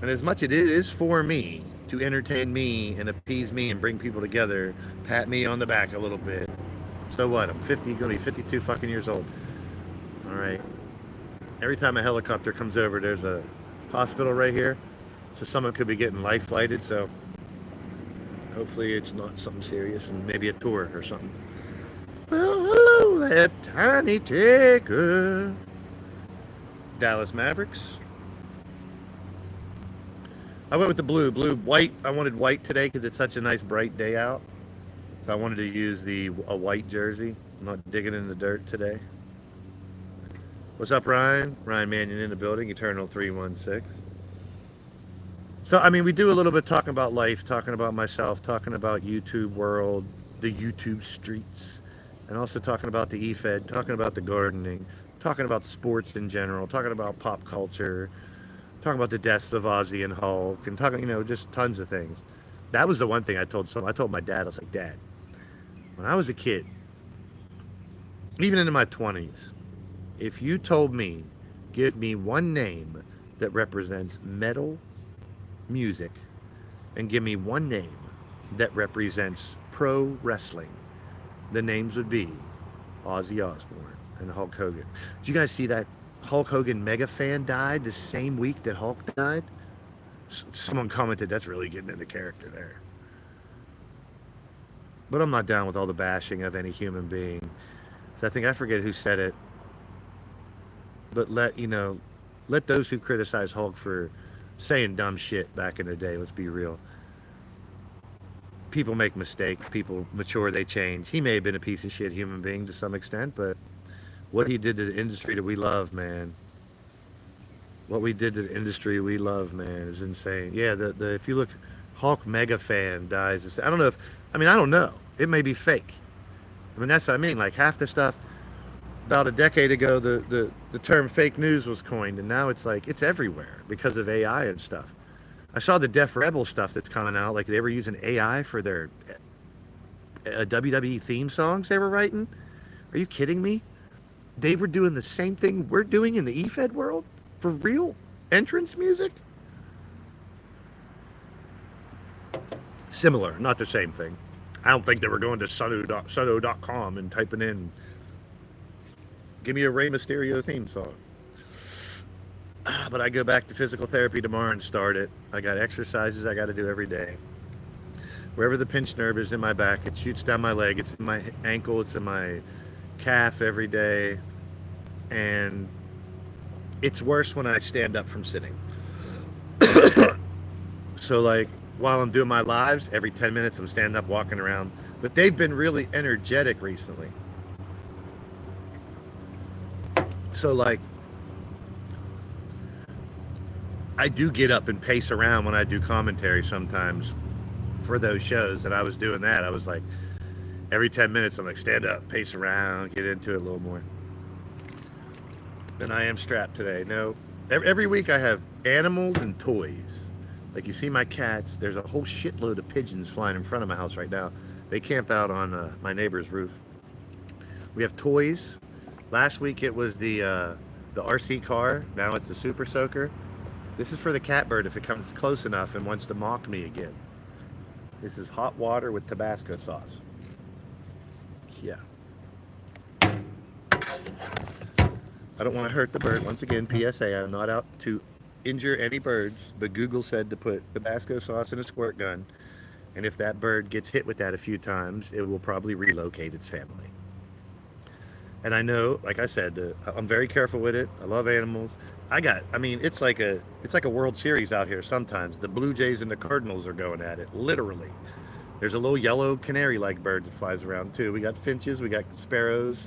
And as much as it is for me to entertain me and appease me and bring people together, pat me on the back a little bit. So what? I'm 50, gonna be 52 fucking years old. All right. Every time a helicopter comes over, there's a hospital right here. So someone could be getting life flighted. So hopefully it's not something serious, and maybe a tour or something. Well, hello there, Tiny Ticker. Dallas Mavericks. I went with the blue. White. I wanted white today because it's such a nice bright day out. So I wanted to use a white jersey. I'm not digging in the dirt today. What's up, Ryan? Ryan Mannion in the building, Eternal 316. So, I mean, we do a little bit talking about life, talking about myself, talking about YouTube world, the YouTube streets, and also talking about the eFed, talking about the gardening, talking about sports in general, talking about pop culture, talking about the deaths of Ozzy and Hulk, and talking, just tons of things. That was the one thing I told my dad. I was like, Dad, when I was a kid, even into my 20s, if you told me, give me one name that represents metal music, and give me one name that represents pro wrestling, the names would be Ozzy Osbourne, and Hulk Hogan. Did you guys see that Hulk Hogan mega fan died the same week that Hulk died? Someone commented that's really getting into character there. But I'm not down with all the bashing of any human being. So I think I forget who said it, but let those who criticize Hulk for saying dumb shit back in the day. Let's be real. People make mistakes. People mature. They change. He may have been a piece of shit human being to some extent, but what he did to the industry that we love, man. What we did to the industry we love, man, is insane. Yeah, the if you look, Hulk mega fan dies. I don't know if, I don't know. It may be fake. That's what I mean. Like half the stuff about a decade ago, the term fake news was coined, and now it's like it's everywhere because of AI and stuff. I saw the Def Rebel stuff that's coming out. Like they were using AI for their WWE theme songs they were writing. Are you kidding me? They were doing the same thing we're doing in the EFED world for real entrance music. Similar, not the same thing. I don't think they were going to sudo.com and typing in, give me a Rey Mysterio theme song. But I go back to physical therapy tomorrow and start it. I got exercises I got to do every day. Wherever the pinched nerve is in my back, it shoots down my leg, it's in my ankle, it's in my calf every day. And it's worse when I stand up from sitting. So, like, while I'm doing my lives, every 10 minutes I'm standing up, walking around. But they've been really energetic recently. So, like, I do get up and pace around when I do commentary sometimes for those shows. And I was doing that. I was like, every 10 minutes, I'm like, stand up, pace around, get into it a little more. And I am strapped today. No, every week I have animals and toys. Like you see my cats, there's a whole shitload of pigeons flying in front of my house right now. They camp out on my neighbor's roof. We have toys. Last week it was the RC car. Now it's the Super Soaker. This is for the catbird if it comes close enough and wants to mock me again. This is hot water with Tabasco sauce. Yeah. I don't want to hurt the bird. Once again, PSA, I'm not out to injure any birds, but Google said to put Tabasco sauce in a squirt gun, and if that bird gets hit with that a few times, it will probably relocate its family. And I know, like I said, I'm very careful with it. I love animals. It's like a World Series out here sometimes. The Blue Jays and the Cardinals are going at it, literally. There's a little yellow canary-like bird that flies around too. We got finches, we got sparrows.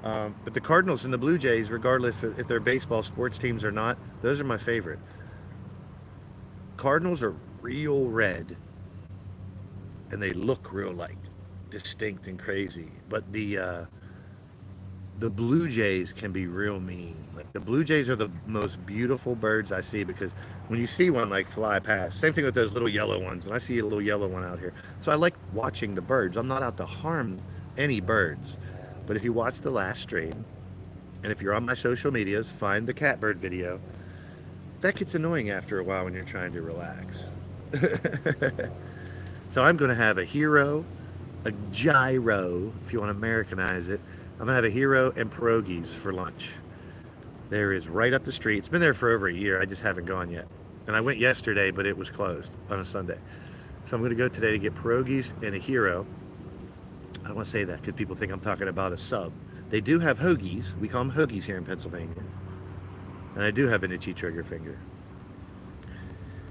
But the Cardinals and the Blue Jays, regardless if they're baseball sports teams or not, those are my favorite. Cardinals are real red, and they look real like distinct and crazy. But the Blue Jays can be real mean. Like the Blue Jays are the most beautiful birds I see because when you see one like fly past, same thing with those little yellow ones. When I see a little yellow one out here, so I like watching the birds. I'm not out to harm any birds. But if you watch the last stream, and if you're on my social medias, find the catbird video. That gets annoying after a while when you're trying to relax. So I'm going to have a hero, a gyro, if you want to Americanize it. I'm going to have a hero and pierogies for lunch. There is right up the street. It's been there for over a year. I just haven't gone yet. And I went yesterday, but it was closed on a Sunday. So I'm going to go today to get pierogies and a hero. I don't want to say that because people think I'm talking about a sub. They do have hoagies. We call them hoagies here in Pennsylvania. And I do have an itchy trigger finger.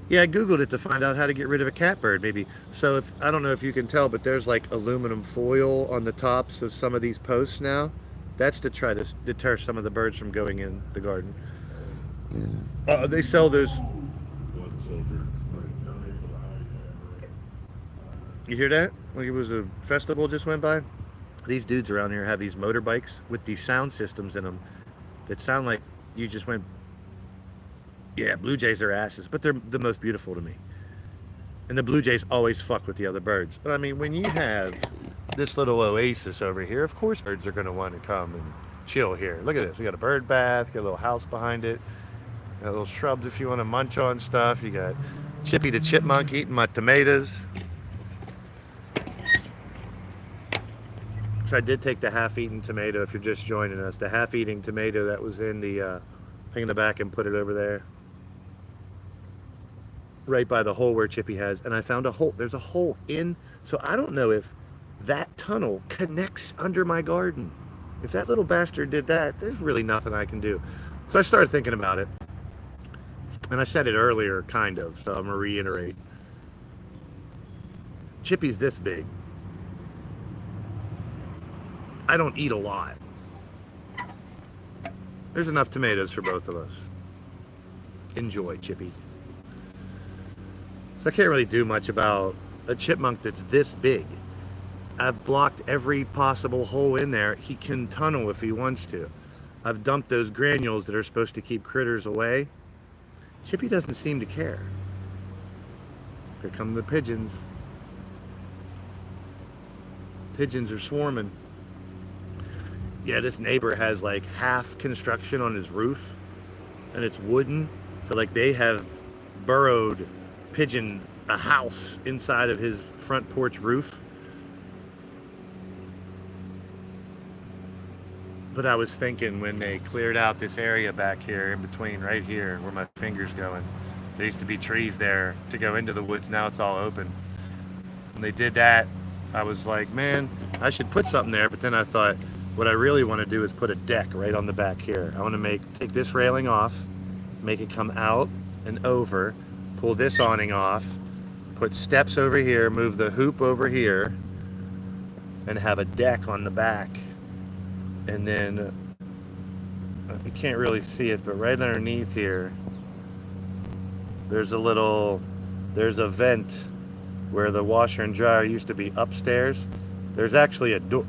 Yeah, I Googled it to find out how to get rid of a catbird, maybe. So I don't know if you can tell, but there's like aluminum foil on the tops of some of these posts now. That's to try to deter some of the birds from going in the garden. Yeah. They sell those. You hear that? Like it was a festival just went by. These dudes around here have these motorbikes with these sound systems in them that sound like you just went. Yeah, Blue Jays are asses, but they're the most beautiful to me. And the Blue Jays always fuck with the other birds. But I mean, when you have this little oasis over here, of course birds are going to want to come and chill here. Look at this. We got a bird bath, got a little house behind it, got little shrubs if you want to munch on stuff. You got Chippy the chipmunk eating my tomatoes. So I did take the half-eaten tomato. If you're just joining us, the half-eating tomato that was in the thing in the back, and put it over there, right by the hole where Chippy has. And I found a hole. There's a hole in. So I don't know if that tunnel connects under my garden. If that little bastard did that, there's really nothing I can do. So I started thinking about it. And I said it earlier, kind of, so I'm going to reiterate. Chippy's this big. I don't eat a lot. There's enough tomatoes for both of us. Enjoy, Chippy. So I can't really do much about a chipmunk that's this big. I've blocked every possible hole in there. He can tunnel if he wants to. I've dumped those granules that are supposed to keep critters away. Chippy doesn't seem to care. Here come the pigeons. Pigeons are swarming. Yeah, this neighbor has like half construction on his roof, and it's wooden. So like they have burrowed pigeon a house inside of his front porch roof. But I was thinking, when they cleared out this area back here in between, right here where my finger's going, there used to be trees there to go into the woods. Now it's all open. When they did that, I was like, man, I should put something there. But then I thought, what I really want to do is put a deck right on the back here. I want to take this railing off, make it come out and over, pull this awning off, put steps over here, move the hoop over here, and have a deck on the back. And then, you can't really see it, but right underneath here, there's a vent where the washer and dryer used to be upstairs. There's actually a door.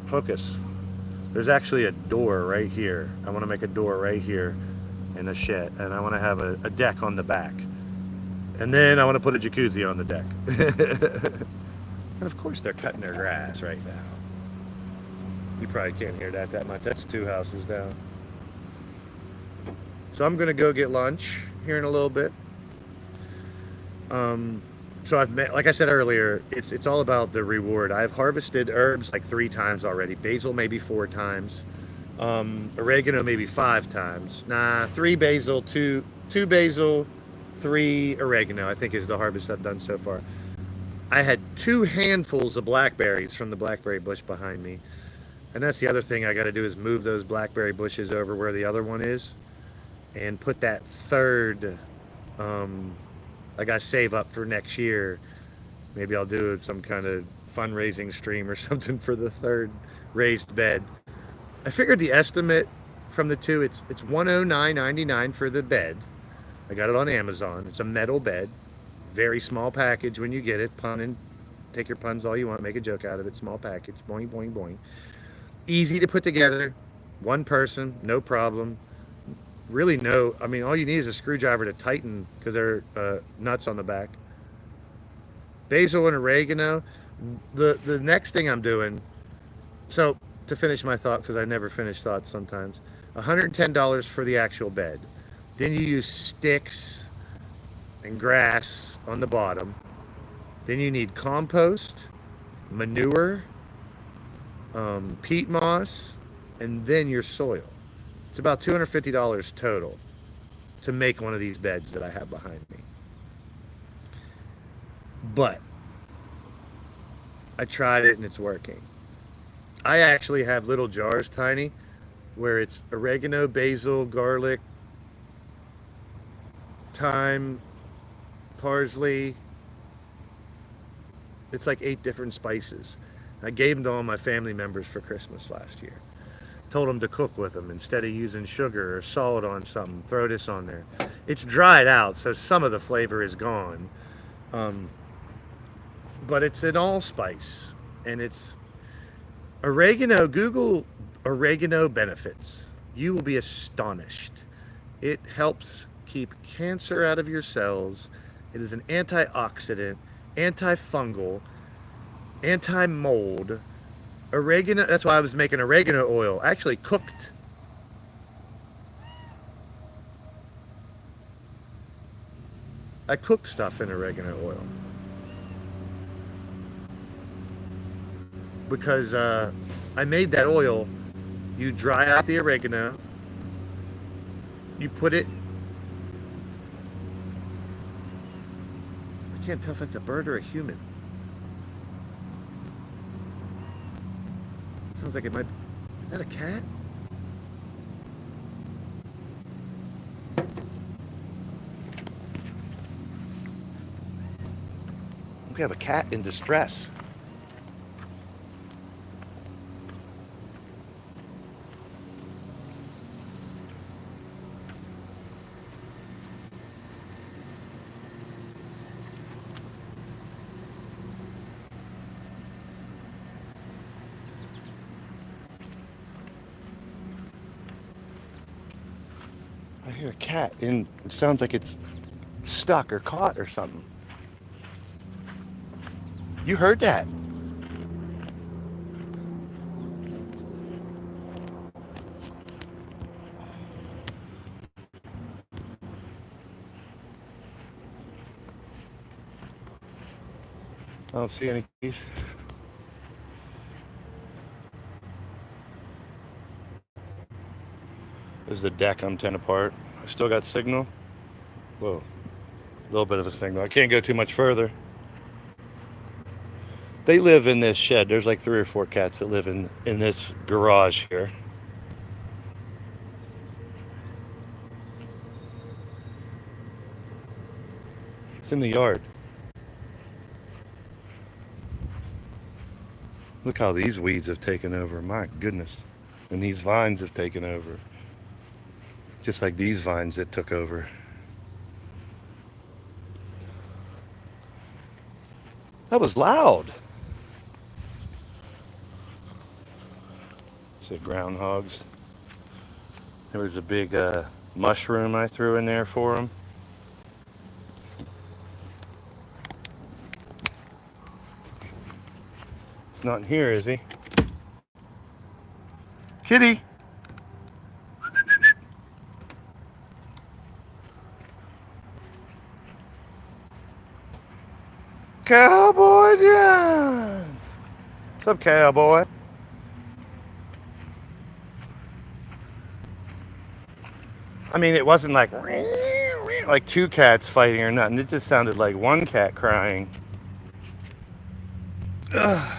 Focus. There's actually a door right here. I want to make a door right here in the shed, and I want to have a deck on the back. And then I want to put a jacuzzi on the deck. And of course they're cutting their grass right now. You probably can't hear that much. That's 2 houses down. So I'm going to go get lunch here in a little bit. So like I said earlier, it's all about the reward. I've harvested herbs like 3 times already. Basil maybe 4 times. Oregano maybe 5 times. 3 basil, 2 basil, 3 oregano, I think is the harvest I've done so far. I had 2 handfuls of blackberries from the blackberry bush behind me. And that's the other thing I got to do, is move those blackberry bushes over where the other one is, and put that third, I got to save up for next year. Maybe I'll do some kind of fundraising stream or something for the third raised bed. I figured the estimate from the 2, it's $109.99 for the bed. I got it on Amazon. It's a metal bed, very small package when you get it. Take your puns all you want, make a joke out of it. Small package, boing, boing, boing. Easy to put together, 1 person, no problem. Really all you need is a screwdriver to tighten, because they're nuts on the back. Basil and oregano. The next thing I'm doing, so to finish my thought, because I never finish thoughts sometimes, $110 for the actual bed. Then you use sticks and grass on the bottom. Then you need compost, manure, peat moss, and then your soil. It's about $250 total to make one of these beds that I have behind me. But I tried it and it's working. I actually have little jars, tiny, where it's oregano, basil, garlic, thyme, parsley. It's like 8 different spices. I gave them to all my family members for Christmas last year. Told them to cook with them instead of using sugar or salt on something. Throw this on there. It's dried out, so some of the flavor is gone. But it's an allspice, and it's oregano. Google oregano benefits. You will be astonished. It helps keep cancer out of your cells. It is an antioxidant, antifungal, anti-mold. Oregano, that's why I was making oregano oil. Actually cooked. I cooked stuff in oregano oil. because I made that oil. You dry out the oregano. You put it. I can't tell if it's a bird or a human. It sounds like it might. Is that a cat? We have a cat in distress. I hear a cat, and it sounds like it's stuck or caught or something. You heard that? I don't see any keys. This is the deck I'm 10 apart. I still got signal. Whoa, a little bit of a signal. I can't go too much further. They live in this shed. There's like 3 or 4 cats that live in this garage here. It's in the yard. Look how these weeds have taken over. My goodness. And these vines have taken over. Just like these vines that took over. That was loud. Said groundhogs. There was a big mushroom I threw in there for them. He's not in here, is he? Kitty! Cowboy John! What's up, cowboy? I mean, it wasn't like 2 cats fighting or nothing. It just sounded like 1 cat crying. Ugh.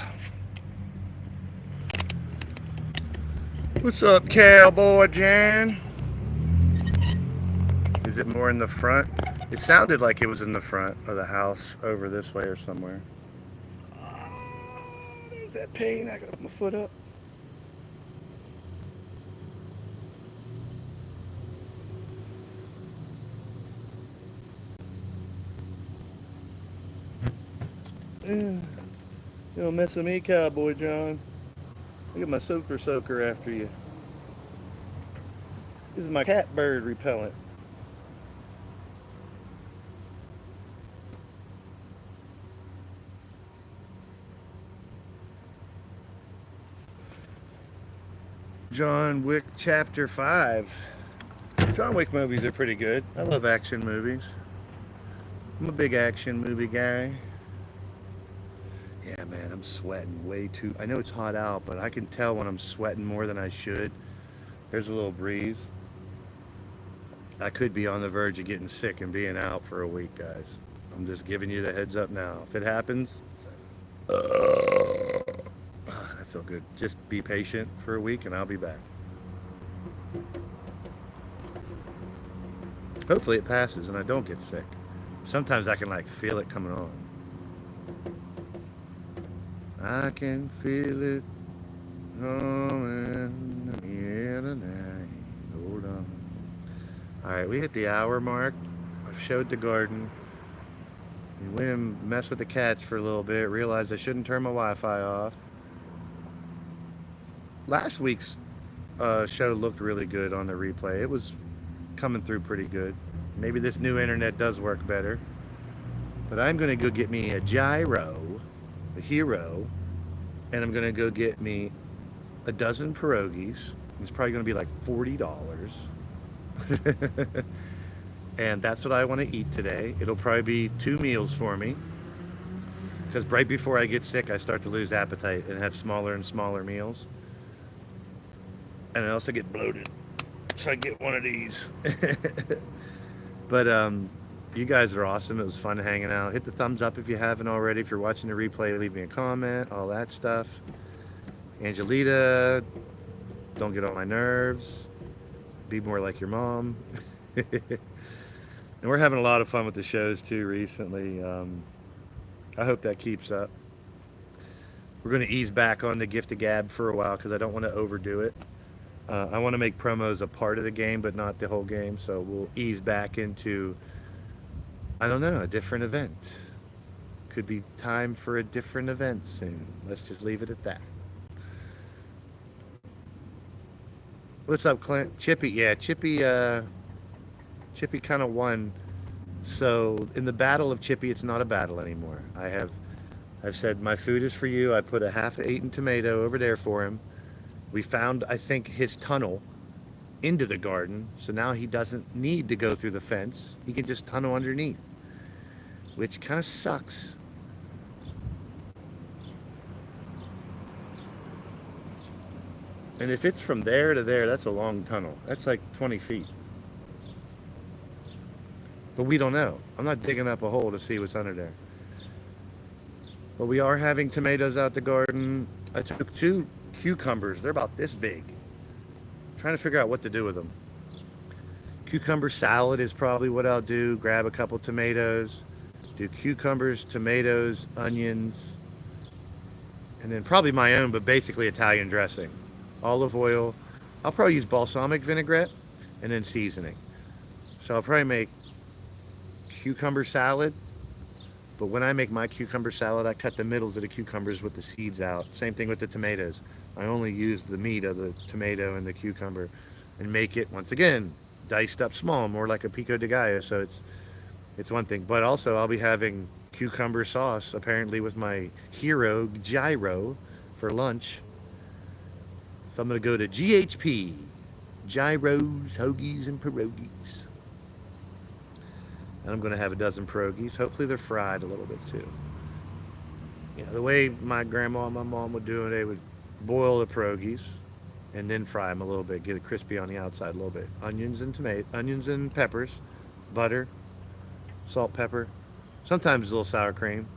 What's up, cowboy Jan? Is it more in the front? It sounded like it was in the front of the house over this way or somewhere. Oh, there's that pain. I gotta put my foot up. You don't mess with me, cowboy John. Look at my soaker after you. This is my cat bird repellent. John Wick Chapter 5. John Wick movies are pretty good. I love action movies. I'm a big action movie guy. Yeah, man, I'm sweating way too. I know it's hot out, but I can tell when I'm sweating more than I should. There's a little breeze. I could be on the verge of getting sick and being out for a week, guys. I'm just giving you the heads up now. If it happens, I feel good. Just be patient for a week and I'll be back. Hopefully it passes and I don't get sick. Sometimes I can like feel it coming on. I can feel it coming here tonight. Hold on. Alright, we hit the hour mark. I've showed the garden. We went and messed with the cats for a little bit. Realized I shouldn't turn my Wi-Fi off. Last week's show looked really good on the replay. It was coming through pretty good. Maybe this new internet does work better. But I'm going to go get me a gyro, a hero, and I'm going to go get me a dozen pierogies. It's probably going to be like $40. And that's what I want to eat today. It'll probably be 2 meals for me. because right before I get sick, I start to lose appetite and have smaller and smaller meals. And I also get bloated. So I get one of these. But you guys are awesome. It was fun hanging out. Hit the thumbs up if you haven't already. If you're watching the replay, leave me a comment, all that stuff. Angelita, don't get on my nerves. Be more like your mom. And we're having a lot of fun with the shows too recently. I hope that keeps up. We're going to ease back on the gift of gab for a while because I don't want to overdo it. I want to make promos a part of the game, but not the whole game. So we'll ease back into, I don't know, a different event. Could be time for a different event soon. Let's just leave it at that. What's up, Clint? Chippy, yeah, Chippy kind of won. So in the battle of Chippy, it's not a battle anymore. I've said my food is for you. I put a half-eaten tomato over there for him. We found, I think, his tunnel into the garden, so now he doesn't need to go through the fence. He can just tunnel underneath, which kind of sucks. And if it's from there to there, that's a long tunnel. That's like 20 feet. But we don't know. I'm not digging up a hole to see what's under there. But we are having tomatoes out the garden. I took 2 cucumbers. They're about this big. I'm trying to figure out what to do with them. Cucumber salad is probably what I'll do. Grab a couple tomatoes. Do cucumbers, tomatoes, onions. And then probably my own, but basically Italian dressing. Olive oil. I'll probably use balsamic vinaigrette and then seasoning. So I'll probably make cucumber salad. But when I make my cucumber salad, I cut the middles of the cucumbers with the seeds out. Same thing with the tomatoes. I only use the meat of the tomato and the cucumber and make it, once again, diced up small, more like a pico de gallo. So it's one thing. But also I'll be having cucumber sauce, apparently with my hero, gyro, for lunch. So I'm going to go to GHP, gyros, hoagies, and pierogies. And I'm going to have a dozen pierogies. Hopefully they're fried a little bit too. You know, the way my grandma and my mom would do it, they would boil the pierogies and then fry them a little bit, get it crispy on the outside a little bit. Onions and peppers, butter, salt, pepper, sometimes a little sour cream.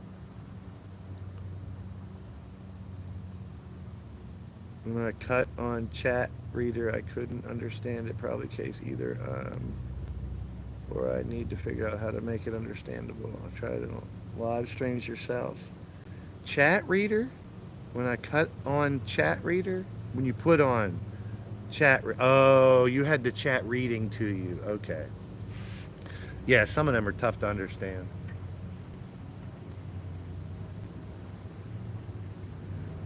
I'm going to cut on chat reader. I couldn't understand it, probably case either. Or I need to figure out how to make it understandable. I'll try it on live streams yourself. Chat reader? When I cut on chat reader? When you put on chat, oh, you had the chat reading to you. Okay. Yeah, some of them are tough to understand.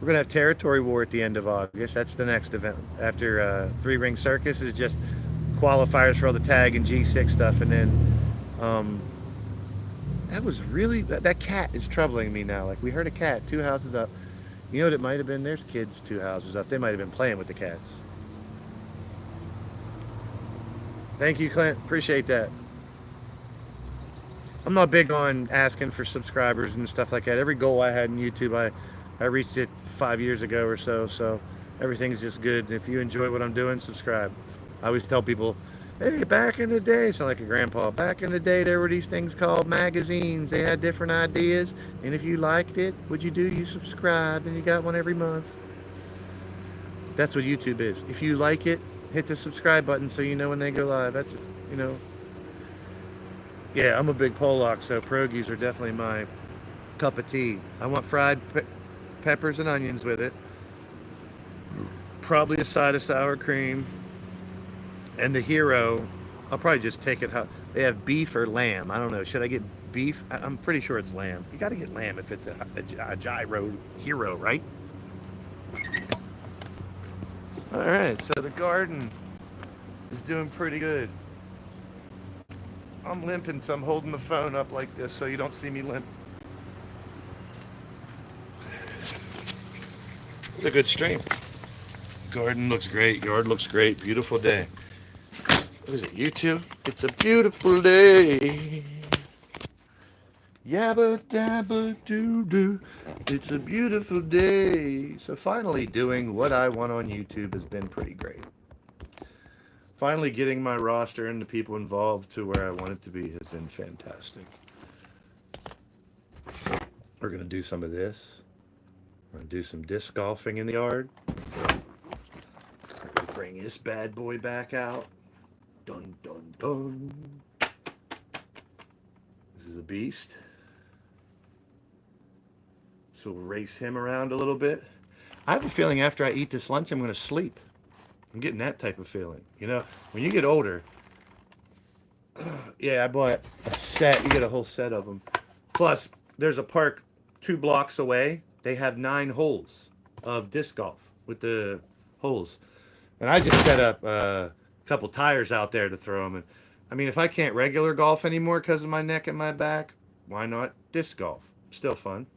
We're going to have Territory War at the end of August. That's the next event. After 3 Ring Circus is just qualifiers for all the tag and G6 stuff. And then that was really, that cat is troubling me now. Like, we heard a cat 2 houses up. You know what it might have been? There's kids 2 houses up. They might have been playing with the cats. Thank you, Clint. Appreciate that. I'm not big on asking for subscribers and stuff like that. Every goal I had in YouTube, I reached it 5 years ago or so. So everything's just good. If you enjoy what I'm doing, subscribe. I always tell people, hey, back in the day, sound like a grandpa, back in the day there were these things called magazines. They had different ideas, and if you liked it, what'd you do? You subscribed, and you got one every month. That's what YouTube is. If you like it, hit the subscribe button so you know when they go live. That's, you know. Yeah, I'm a big Pollock, so pierogies are definitely my cup of tea. I want fried peppers and onions with it. Probably a side of sour cream. And the hero, I'll probably just take it how they have beef or lamb. I don't know. Should I get beef? I'm pretty sure it's lamb. You got to get lamb if it's a gyro hero, right? All right. So the garden is doing pretty good. I'm limping, so I'm holding the phone up like this so you don't see me limp. It's a good stream. Garden looks great. Yard looks great. Beautiful day. What is it, YouTube? It's a beautiful day. Yabba dabba doo doo. It's a beautiful day. So finally doing what I want on YouTube has been pretty great. Finally getting my roster and the people involved to where I want it to be has been fantastic. We're gonna do some of this. We're gonna do some disc golfing in the yard. We're gonna bring this bad boy back out. Dun dun dun. This is a beast. So we'll race him around a little bit. I have a feeling after I eat this lunch, I'm going to sleep. I'm getting that type of feeling. You know, when you get older, yeah, I bought a set. You get a whole set of them. Plus, there's a park 2 blocks away. They have 9 holes of disc golf with the holes. And I just set up a couple tires out there to throw them. And I mean, if I can't regular golf anymore because of my neck and my back, why not disc golf? Still fun.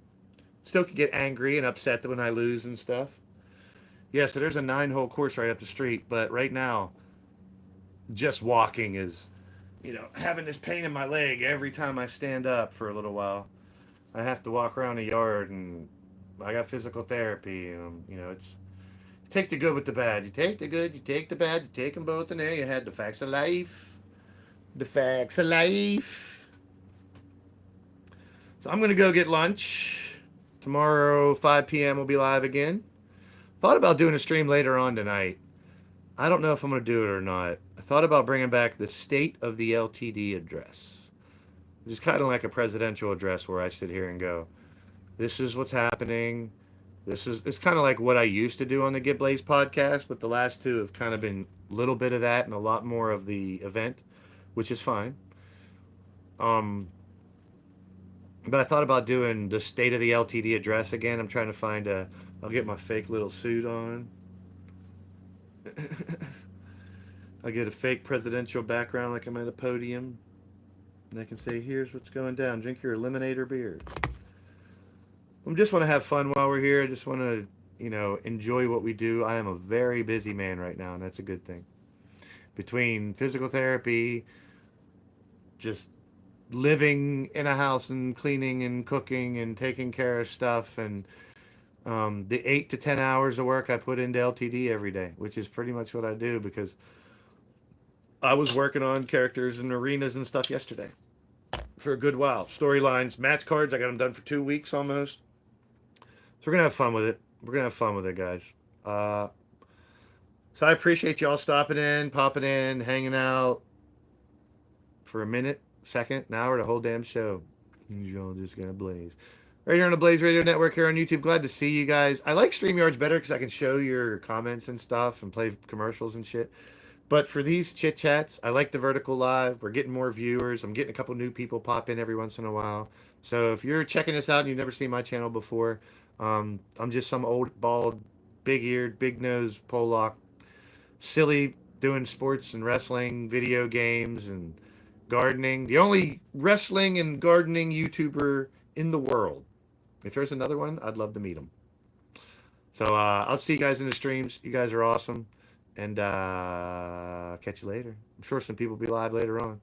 Still can get angry and upset when I lose and stuff. Yeah, so there's a 9-hole course right up the street, but right now, just walking is, having this pain in my leg every time I stand up for a little while. I have to walk around the yard, and I got physical therapy, and it's you take the good with the bad. You take the good, you take the bad, you take them both, and there you had the facts of life. The facts of life. So I'm gonna go get lunch. Tomorrow, 5 p.m. we'll be live again. Thought about doing a stream later on tonight. I don't know if I'm going to do it or not. I thought about bringing back the State of the LTD address. It's kind of like a presidential address where I sit here and go, this is what's happening. It's kind of like what I used to do on the Get Blaise podcast, but the last 2 have kind of been a little bit of that and a lot more of the event, which is fine. But I thought about doing the State of the LTD address again. I'm trying to find I'll get my fake little suit on. I'll get a fake presidential background like I'm at a podium. And I can say, here's what's going down. Drink your lemonade or beer. I just want to have fun while we're here. I just want to, enjoy what we do. I am a very busy man right now, and that's a good thing. Between physical therapy, just living in a house and cleaning and cooking and taking care of stuff, and the 8 to 10 hours of work I put into LTD every day, which is pretty much what I do because I was working on characters and arenas and stuff yesterday for a good while. Storylines, match cards, I got them done for 2 weeks almost. So we're going to have fun with it. We're going to have fun with it, guys. So I appreciate y'all stopping in, popping in, hanging out for a minute, second, an hour, the whole damn show. Y'all just got Blaise. Right here on the Blaise Radio Network here on YouTube. Glad to see you guys. I like StreamYards better because I can show your comments and stuff and play commercials and shit. But for these chit chats, I like the vertical live. We're getting more viewers. I'm getting a couple new people pop in every once in a while. So if you're checking this out and you've never seen my channel before, I'm just some old, bald, big-eared, big-nosed Pollock, silly, doing sports and wrestling, video games, and gardening. The only wrestling and gardening YouTuber in the world. If there's another one, I'd love to meet him. So I'll see you guys in the streams. You guys are awesome. And catch you later. I'm sure some people will be live later on.